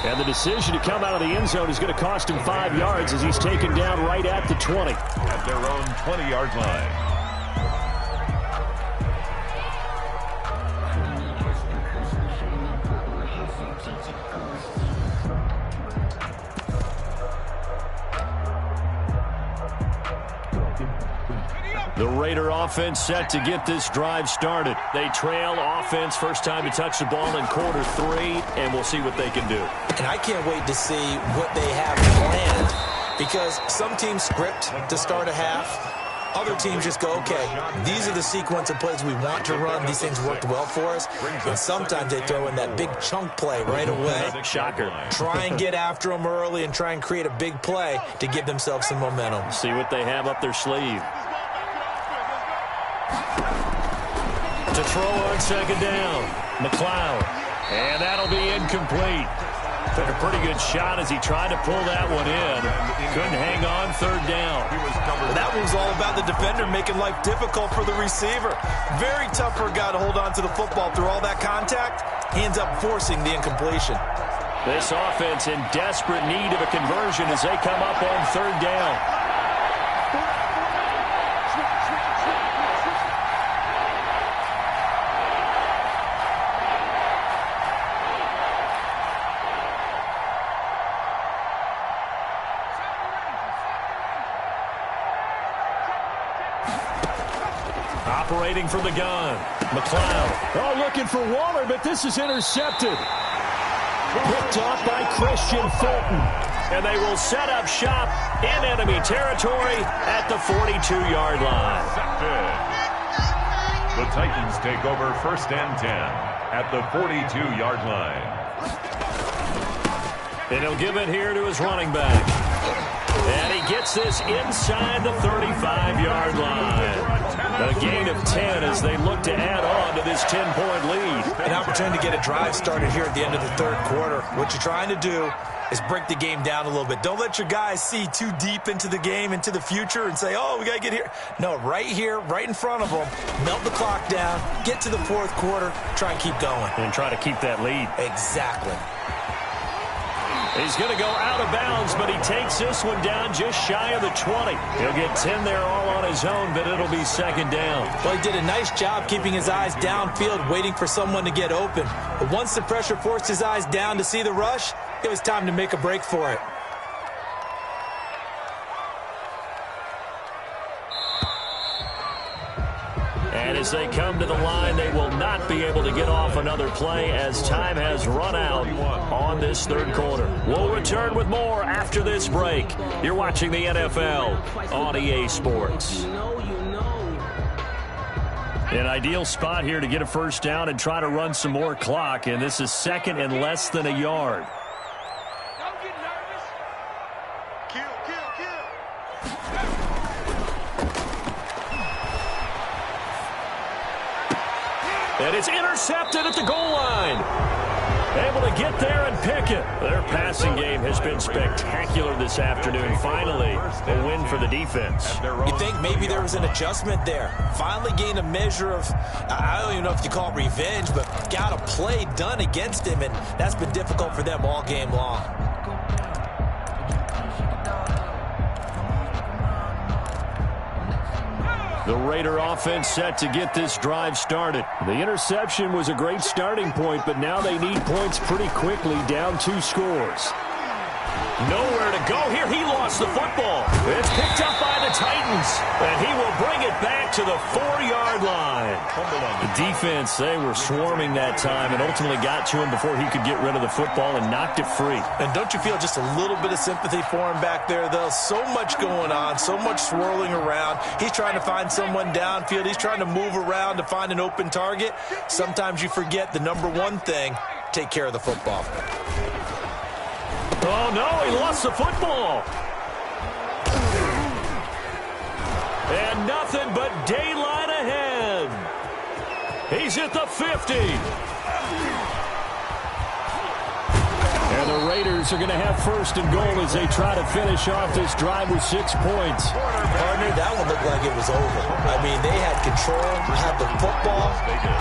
[SPEAKER 3] And the decision to come out of the end zone is going to cost him 5 yards as he's taken down right at the 20.
[SPEAKER 4] At their own 20-yard line.
[SPEAKER 3] The Raider offense set to get this drive started. They trail offense, first time to touch the ball in quarter 3, and we'll see what they can do.
[SPEAKER 7] And I can't wait to see what they have planned, because some teams script to start a half. Other teams just go, okay, these are the sequence of plays we want to run. These things worked well for us. And sometimes they throw in that big chunk play right away.
[SPEAKER 3] Shocker.
[SPEAKER 7] Try and get after them early and try and create a big play to give themselves some momentum.
[SPEAKER 3] See what they have up their sleeve. To throw on second down, McLeod. And that'll be incomplete. Took a pretty good shot as he tried to pull that one in. Couldn't hang on, third down.
[SPEAKER 7] That was all about the defender making life difficult for the receiver. Very tough for a guy to hold on to the football through all that contact. He ends up forcing the incompletion.
[SPEAKER 3] This offense in desperate need of a conversion as they come up on third down. Operating from the gun, McLeod. Oh, looking for Waller, but this is intercepted. Picked off by Christian Fulton. And they will set up shop in enemy territory at the 42-yard line.
[SPEAKER 4] The Titans take over first and 10 at the 42-yard line.
[SPEAKER 3] And he'll give it here to his running back. And he gets makes this inside the 35-yard line. A gain of 10 as they look to add on to this 10-point lead.
[SPEAKER 7] An opportunity to get a drive started here at the end of the third quarter. What you're trying to do is break the game down a little bit. Don't let your guys see too deep into the game, into the future, and say, oh, we got to get here. No, right here, right in front of them, melt the clock down, get to the fourth quarter, try and keep going.
[SPEAKER 3] And try to keep that lead.
[SPEAKER 7] Exactly.
[SPEAKER 3] He's going to go out of bounds, but he takes this one down just shy of the 20. He'll get 10 there all on his own, but it'll be second down.
[SPEAKER 7] Well, he did a nice job keeping his eyes downfield, waiting for someone to get open. But once the pressure forced his eyes down to see the rush, it was time to make a break for it.
[SPEAKER 3] And as they come to the line, they will not be able to get off another play as time has run out on this third quarter. We'll return with more after this break. You're watching the NFL on EA Sports. An ideal spot here to get a first down and try to run some more clock, and this is second and less than a yard.
[SPEAKER 5] Don't get nervous. Kill.
[SPEAKER 3] And it's intercepted at the goal line. Able to get there and pick it. Their passing game has been spectacular this afternoon. Finally, a win for the defense.
[SPEAKER 7] You think maybe there was an adjustment there. Finally gained a measure of, I don't even know if you call it revenge, but got a play done against him, and that's been difficult for them all game long.
[SPEAKER 3] The Raider offense set to get this drive started. The interception was a great starting point, but now they need points pretty quickly, down 2 scores. Nowhere to go here. He lost the football. It's picked up by the Titans, and he will bring it back to the 4-yard line. The defense, they were swarming that time and ultimately got to him before he could get rid of the football and knocked it free.
[SPEAKER 7] And don't you feel just a little bit of sympathy for him back there, though? So much going on, so much swirling around. He's trying to find someone downfield. He's trying to move around to find an open target. Sometimes you forget the number one thing, take care of the football.
[SPEAKER 3] Oh, no, he lost the football. And nothing but daylight ahead. He's at the 50. And the Raiders are going to have first and goal as they try to finish off this drive with 6 points.
[SPEAKER 7] Partner, that one looked like it was over. I mean, they had control, had the football,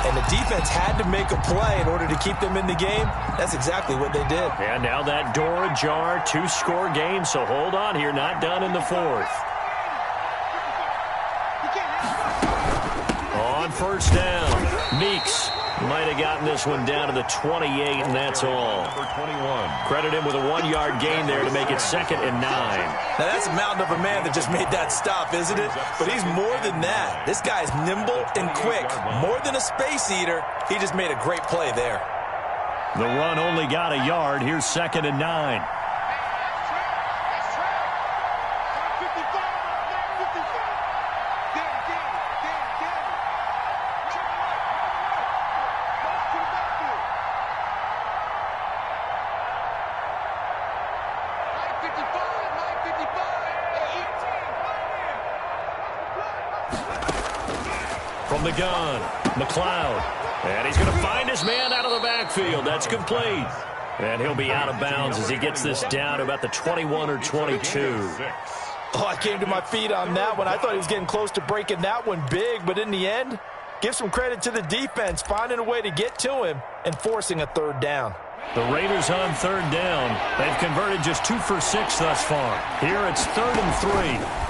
[SPEAKER 7] and the defense had to make a play in order to keep them in the game. That's exactly what they did.
[SPEAKER 3] And now that door ajar, 2-score game, so hold on here, not done in the fourth. On first down, Meeks might have gotten this one down to the 28, and that's all. Credit him with a 1-yard gain there to make it 2nd and 9.
[SPEAKER 7] Now, that's a mountain of a man that just made that stop, isn't it? But he's more than that. This guy's nimble and quick. More than a space eater, he just made a great play there.
[SPEAKER 3] The run only got a yard. Here's 2nd and 9. From the gun, McLeod. And he's going to find his man out of the backfield. That's complete. And he'll be out of bounds as he gets this down to about the 21 or 22.
[SPEAKER 7] Oh, I came to my feet on that one. I thought he was getting close to breaking that one big, but in the end, give some credit to the defense, finding a way to get to him and forcing a third down.
[SPEAKER 3] The Raiders on third down. They've converted just 2 for 6 thus far. Here it's 3rd and 3.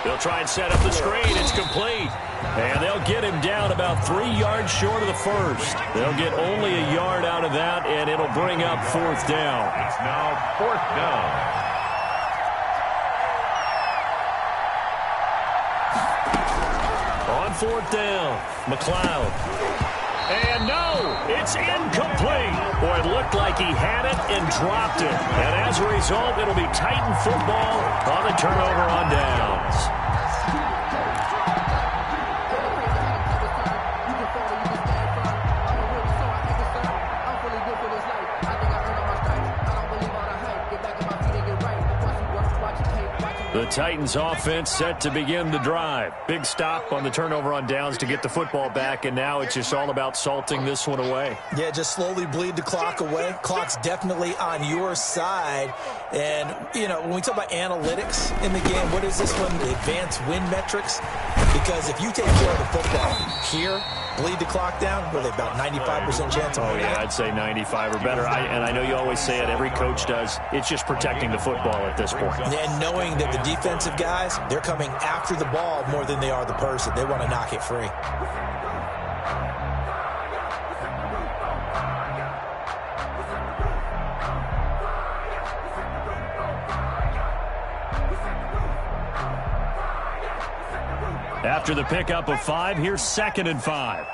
[SPEAKER 3] They'll try and set up the screen. It's complete. And they'll get him down about 3 yards short of the first. They'll get only a yard out of that, and it'll bring up 4th down.
[SPEAKER 4] It's now 4th down.
[SPEAKER 3] On 4th down, McLeod. And no, it's incomplete. Boy, it looked like he had it and dropped it. And as a result, it'll be Titan football on the turnover on downs. The Titans offense set to begin the drive. Big stop on the turnover on downs to get the football back, and now it's just all about salting this one away.
[SPEAKER 7] Yeah, just slowly bleed the clock away. Clock's definitely on your side. And, you know, when we talk about analytics in the game, what is this one? The advanced win metrics? Because if you take care of the football here, bleed the clock down, really about 95% chance.
[SPEAKER 3] Oh, yeah, I'd say 95 or better. And I know you always say it, every coach does. It's just protecting the football at this point.
[SPEAKER 7] And knowing that the defensive guys, they're coming after the ball more than they are the person. They want to knock it free.
[SPEAKER 3] After the pickup of 5, here's 2nd and 5.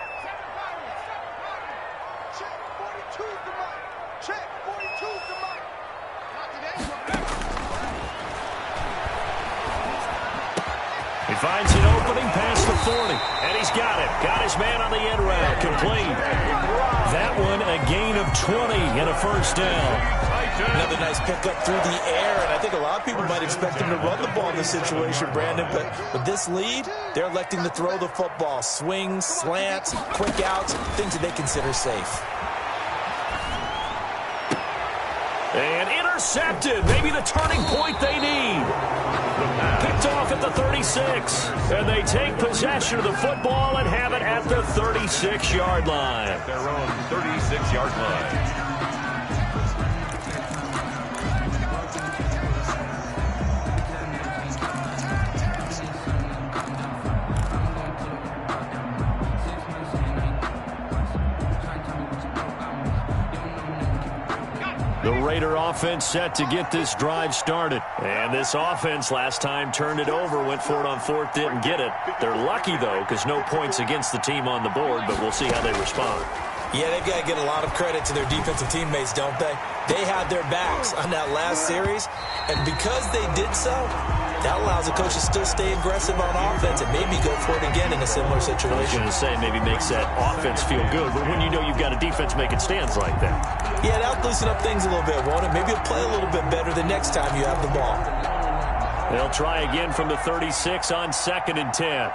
[SPEAKER 3] He finds an opening past the 40, and he's got it. Got his man on the end route, complete. That one a gain of 20 and a first down.
[SPEAKER 7] Another nice pickup through the air, and I think a lot of people might expect him to run the ball in this situation, Brandon, but with this lead, they're electing to throw the football. Swings, slants, quick outs, things that they consider safe.
[SPEAKER 3] And intercepted, maybe the turning point they need. Picked off at the 36, and they take possession of the football and have it at the 36-yard line.
[SPEAKER 4] At their own 36-yard line.
[SPEAKER 3] The Raider offense set to get this drive started. And this offense last time turned it over, went for it on 4th, didn't get it. They're lucky, though, because no points against the team on the board, but we'll see how they respond.
[SPEAKER 7] Yeah, they've got to get a lot of credit to their defensive teammates, don't they? They had their backs on that last series, and because they did so, that allows the coach to still stay aggressive on offense and maybe go for it again in a similar situation.
[SPEAKER 3] I was going to say, maybe makes that offense feel good, but when you know you've got a defense making stands like that.
[SPEAKER 7] Yeah, that'll loosen up things a little bit, won't it? Maybe you'll play a little bit better the next time you have the ball.
[SPEAKER 3] They'll try again from the 36 on 2nd and 10.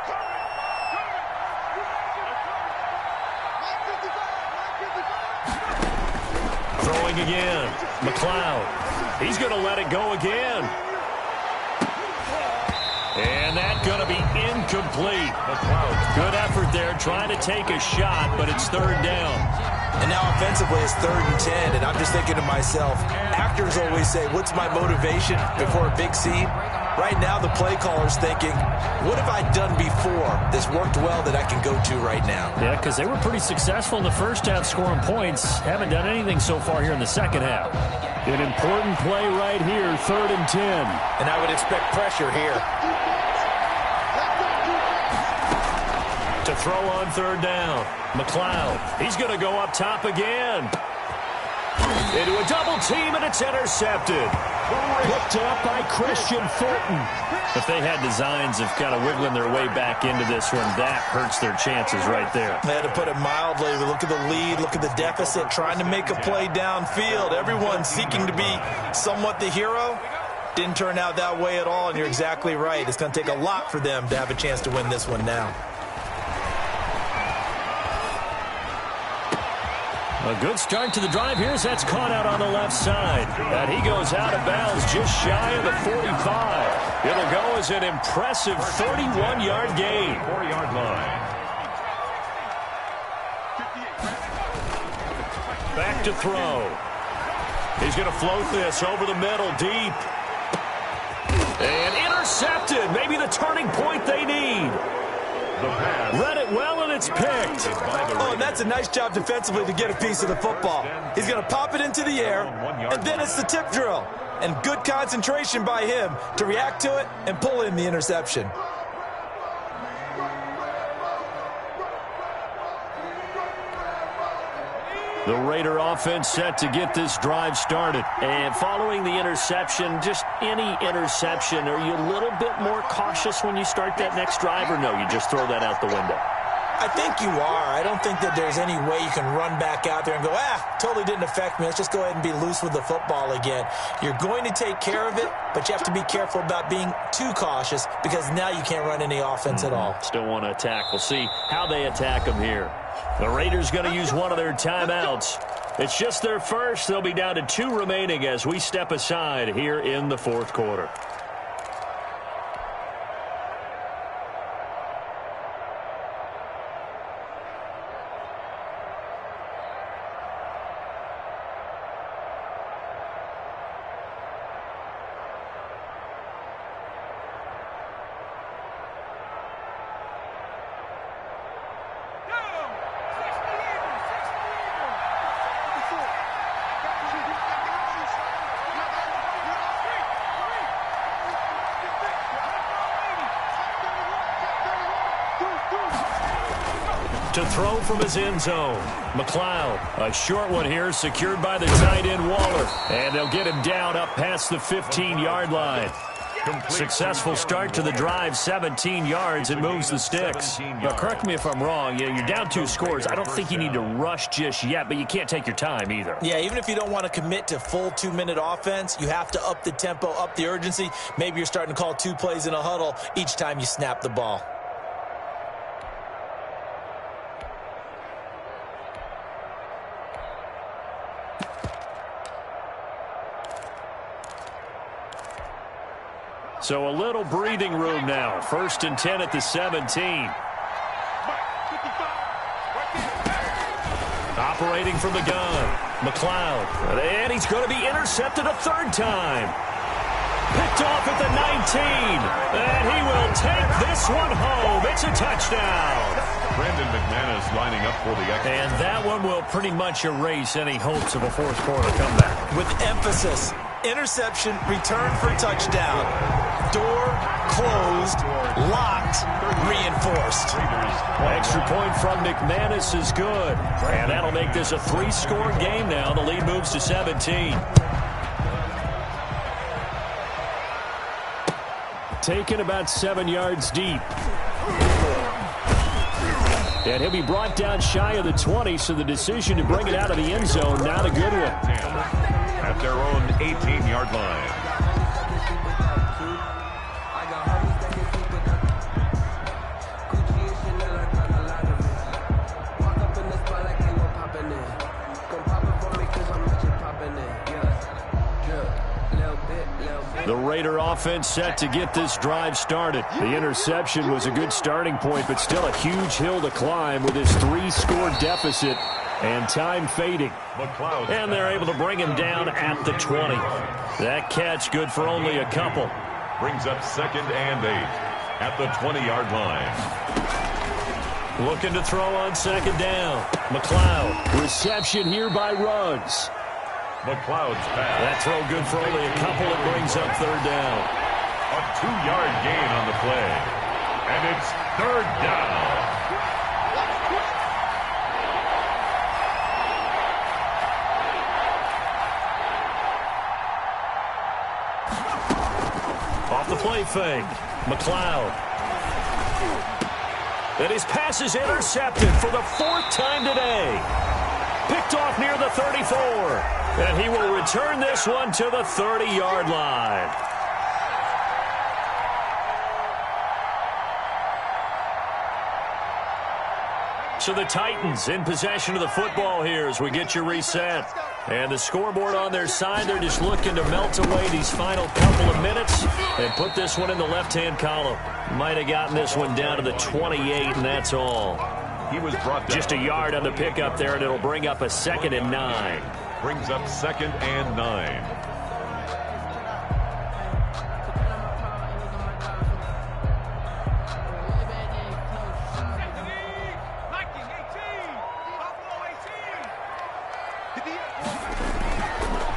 [SPEAKER 3] Throwing again. McLeod. He's going to let it go again. And that's going to be incomplete. Good effort there, trying to take a shot, but it's 3rd down.
[SPEAKER 7] And now offensively it's 3rd and 10, and I'm just thinking to myself, actors always say, what's my motivation before a big scene? Right now the play caller's thinking, what have I done before that's worked well that I can go to right now?
[SPEAKER 3] Yeah, because they were pretty successful in the first half scoring points. Haven't done anything so far here in the second half. An important play right here, 3rd and 10.
[SPEAKER 7] And I would expect pressure here.
[SPEAKER 3] To throw on 3rd down. McLeod. He's going to go up top again. Into a double team, and it's intercepted. Picked up by Christian Fulton. If they had designs of kind of wiggling their way back into this one, that hurts their chances right there.
[SPEAKER 7] They had to put it mildly. Look at the lead, look at the deficit, trying to make a play downfield. Everyone seeking to be somewhat the hero. Didn't turn out that way at all, and you're exactly right. It's going to take a lot for them to have a chance to win this one now.
[SPEAKER 3] A good start to the drive here as that's caught out on the left side. And he goes out of bounds just shy of the 45. It'll go as an impressive 31-yard gain.
[SPEAKER 4] 4-yard line.
[SPEAKER 3] Back to throw. He's going to float this over the middle, deep. And intercepted. Maybe the turning point they need. Read it well, and it's picked.
[SPEAKER 7] Oh, and that's a nice job defensively to get a piece of the football. He's going to pop it into the air, and then it's the tip drill. And good concentration by him to react to it and pull in the interception.
[SPEAKER 3] The Raider offense set to get this drive started. And following the interception, just any interception, are you a little bit more cautious when you start that next drive, or no, you just throw that out the window?
[SPEAKER 7] I think you are. I don't think that there's any way you can run back out there and go, totally didn't affect me. Let's just go ahead and be loose with the football again. You're going to take care of it, but you have to be careful about being too cautious because now you can't run any offense at all.
[SPEAKER 3] Still want to attack. We'll see how they attack them here. The Raiders going to use one of their timeouts. It's just their first. They'll be down to 2 remaining as we step aside here in the fourth quarter. To throw from his end zone. McLeod, a short one here, secured by the tight end Waller. And they'll get him down up past the 15-yard line. Successful start to the drive, 17 yards, and moves the sticks. Now, correct me if I'm wrong. You're down 2 scores. I don't think you need to rush just yet, but you can't take your time either.
[SPEAKER 7] Yeah, even if you don't want to commit to full 2-minute offense, you have to up the tempo, up the urgency. Maybe you're starting to call 2 plays in a huddle each time you snap the ball.
[SPEAKER 3] So a little breathing room now. 1st and 10 at the 17. Operating from the gun. McLeod. And he's going to be intercepted a 3rd time. Picked off at the 19. And he will take this one home. It's a touchdown.
[SPEAKER 4] Brandon McManus lining up for the extra.
[SPEAKER 3] And that one will pretty much erase any hopes of a 4th quarter comeback.
[SPEAKER 7] With emphasis. Interception, return for touchdown. Door closed, locked, reinforced.
[SPEAKER 3] Extra point from McManus is good. And that'll make this a 3-score game now. The lead moves to 17. Taken about 7 yards deep. And he'll be brought down shy of the 20, so the decision to bring it out of the end zone, not a good one.
[SPEAKER 4] At their own 18-yard line.
[SPEAKER 3] The Raider offense set to get this drive started. The interception was a good starting point, but still a huge hill to climb with his 3-score deficit and time fading. And they're able to bring him down at the 20. That catch good for only a couple.
[SPEAKER 4] Brings up 2nd and 8 at the 20-yard line.
[SPEAKER 3] Looking to throw on 2nd down. McLeod. Reception here by Ruggs.
[SPEAKER 4] McLeod's pass.
[SPEAKER 3] That throw good for only a couple. It brings up 3rd down.
[SPEAKER 4] A 2-yard gain on the play. And it's 3rd down.
[SPEAKER 3] Off the play fake. McLeod. And his pass is intercepted for the 4th time today. Picked off near the 34. And he will return this one to the 30-yard line. So the Titans in possession of the football here as we get you reset. And the scoreboard on their side, they're just looking to melt away these final couple of minutes and put this one in the left-hand column. Might have gotten this one down to the 28, and that's all.
[SPEAKER 4] He was brought down.
[SPEAKER 3] Just a yard on the pickup there, and it'll bring up a 2nd and 9.
[SPEAKER 4] Brings up 2nd and 9.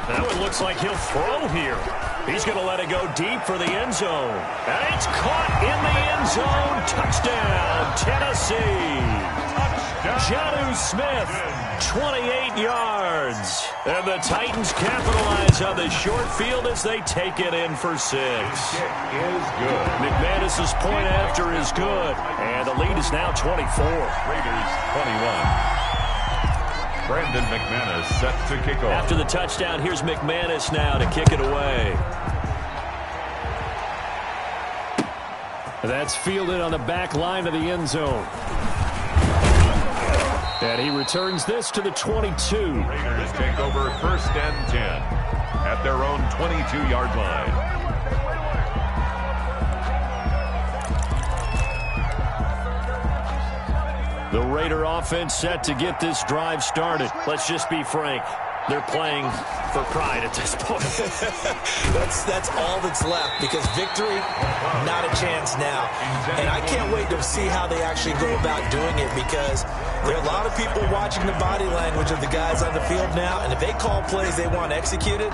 [SPEAKER 3] Now it looks like he'll throw here. He's going to let it go deep for the end zone. And it's caught in the end zone. Touchdown, Tennessee. Jonnu Smith 28 yards. And the Titans capitalize on the short field as they take it in for 6.
[SPEAKER 4] Is good.
[SPEAKER 3] McManus's point after is good. And the lead is now 24.
[SPEAKER 4] Raiders 21. Brandon McManus set to kick off.
[SPEAKER 3] After the touchdown, here's McManus now to kick it away. That's fielded on the back line of the end zone. And he returns this to the 22.
[SPEAKER 4] Raiders take over 1st and 10 at their own 22-yard line.
[SPEAKER 3] The Raider offense set to get this drive started. Let's just be frank. They're playing for pride at this point.
[SPEAKER 7] That's all that's left, because victory, not a chance now. And I can't wait to see how they actually go about doing it, because there are a lot of people watching the body language of the guys on the field now, and if they call plays they want executed,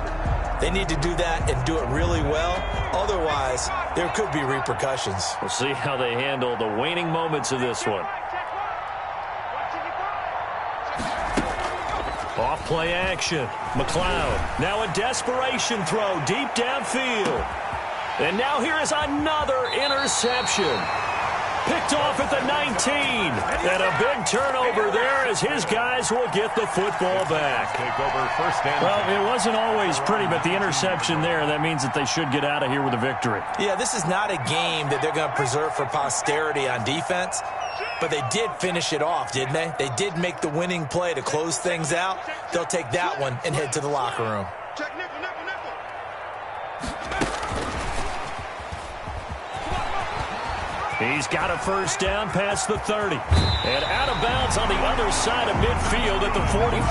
[SPEAKER 7] they need to do that and do it really well. Otherwise, there could be repercussions.
[SPEAKER 3] We'll see how they handle the waning moments of this one. Off play action. McLeod. Now a desperation throw deep downfield. And now here is another interception. Picked off at the 19. And a big turnover there as his guys will get the football back.
[SPEAKER 4] Take over 1st and 10.
[SPEAKER 3] Well, it wasn't always pretty, but the interception there, that means that they should get out of here with a victory.
[SPEAKER 7] Yeah, this is not a game that they're going to preserve for posterity on defense. But they did finish it off, didn't they? They did make the winning play to close things out. They'll take that one and head to the locker room.
[SPEAKER 5] Check nickel, nickel, nickel.
[SPEAKER 3] He's got a first down past the 30. And out of bounds on the other side of midfield at the 45.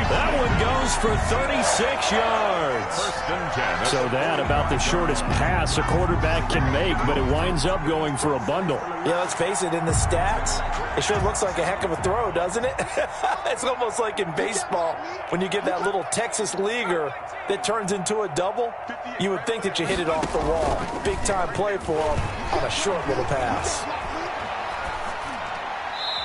[SPEAKER 3] That one goes for 36 yards.
[SPEAKER 4] 1st and 10.
[SPEAKER 3] So that about the shortest pass a quarterback can make, but it winds up going for a bundle.
[SPEAKER 7] Yeah, let's face it, in the stats, it sure looks like a heck of a throw, doesn't it? It's almost like in baseball when you get that little Texas leaguer that turns into a double. You would think that you hit it off the wall. Big time play for him on a short little pass.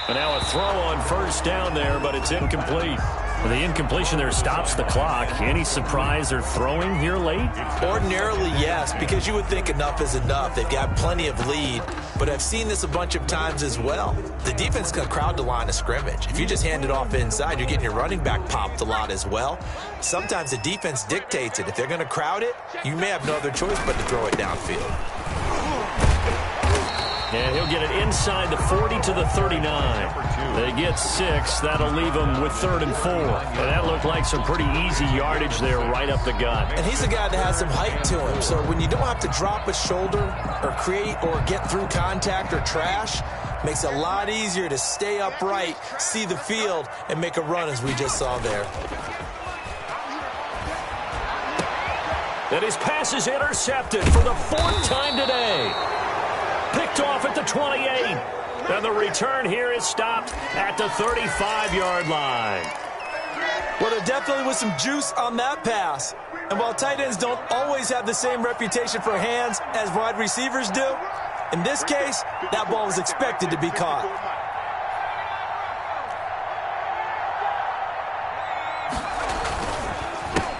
[SPEAKER 3] And now a throw on first down there, but it's incomplete. The incompletion there stops the clock. Any surprise they're throwing here late?
[SPEAKER 7] Ordinarily, yes, because you would think enough is enough. They've got plenty of lead, but I've seen this a bunch of times as well. The defense can crowd the line of scrimmage. If you just hand it off inside, you're getting your running back popped a lot as well. Sometimes the defense dictates it. If they're going to crowd it, you may have no other choice but to throw it downfield.
[SPEAKER 3] And he'll get it inside the 40 to the 39. They get 6. That'll leave them with 3rd and 4. And that looked like some pretty easy yardage there right up the gut.
[SPEAKER 7] And he's a guy that has some height to him. So when you don't have to drop a shoulder or create or get through contact or trash, makes it a lot easier to stay upright, see the field, and make a run as we just saw there.
[SPEAKER 3] And his pass is intercepted for the 4th time today. Picked off at the 28. And the return here is stopped at the 35-yard line.
[SPEAKER 7] Well, there definitely was some juice on that pass. And while tight ends don't always have the same reputation for hands as wide receivers do, in this case, that ball was expected to be caught.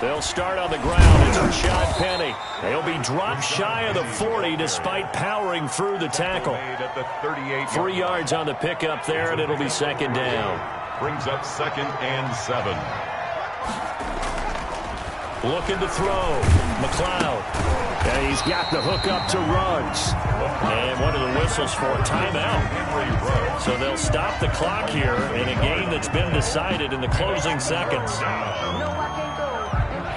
[SPEAKER 3] They'll start on the ground. It's Rashad Penny. They'll be dropped shy of the 40 despite powering through the tackle. 3 yards on the pickup there, and it'll be 2nd down.
[SPEAKER 4] Brings up 2nd and 7.
[SPEAKER 3] Looking to throw. McLeod. And he's got the hook up to Ruggs. And what are the whistles for? Timeout. So they'll stop the clock here in a game that's been decided in the closing seconds.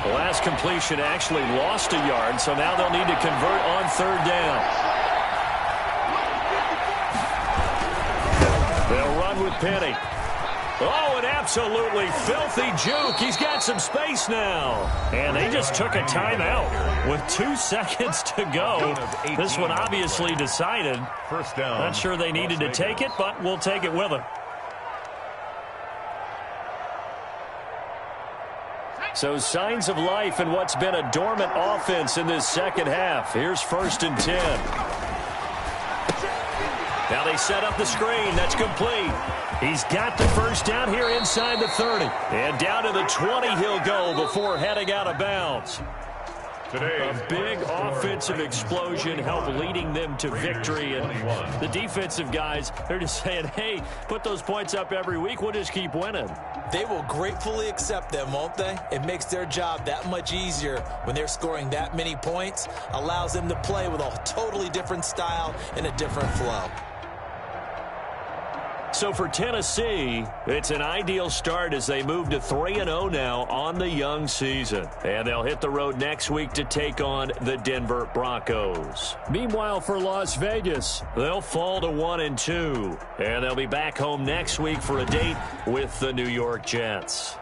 [SPEAKER 3] The last completion actually lost a yard, so now they'll need to convert on 3rd down. They'll run with Penny. Oh, an absolutely filthy juke. He's got some space now. And they just took a timeout with 2 seconds to go. This one obviously decided.
[SPEAKER 4] 1st down.
[SPEAKER 3] Not sure they needed to take it, but we'll take it with them. So signs of life in what's been a dormant offense in this second half. Here's 1st and 10. Now they set up the screen. That's complete. He's got the first down here inside the 30. And down to the 20 he'll go before heading out of bounds. A big offensive explosion helped leading them to victory. And the defensive guys, they're just saying, hey, put those points up every week. We'll just keep winning.
[SPEAKER 7] They will gratefully accept them, won't they? It makes their job that much easier when they're scoring that many points. Allows them to play with a totally different style and a different flow.
[SPEAKER 3] So for Tennessee, it's an ideal start as they move to 3-0 now on the young season. And they'll hit the road next week to take on the Denver Broncos. Meanwhile, for Las Vegas, they'll fall to 1-2. And they'll be back home next week for a date with the New York Jets.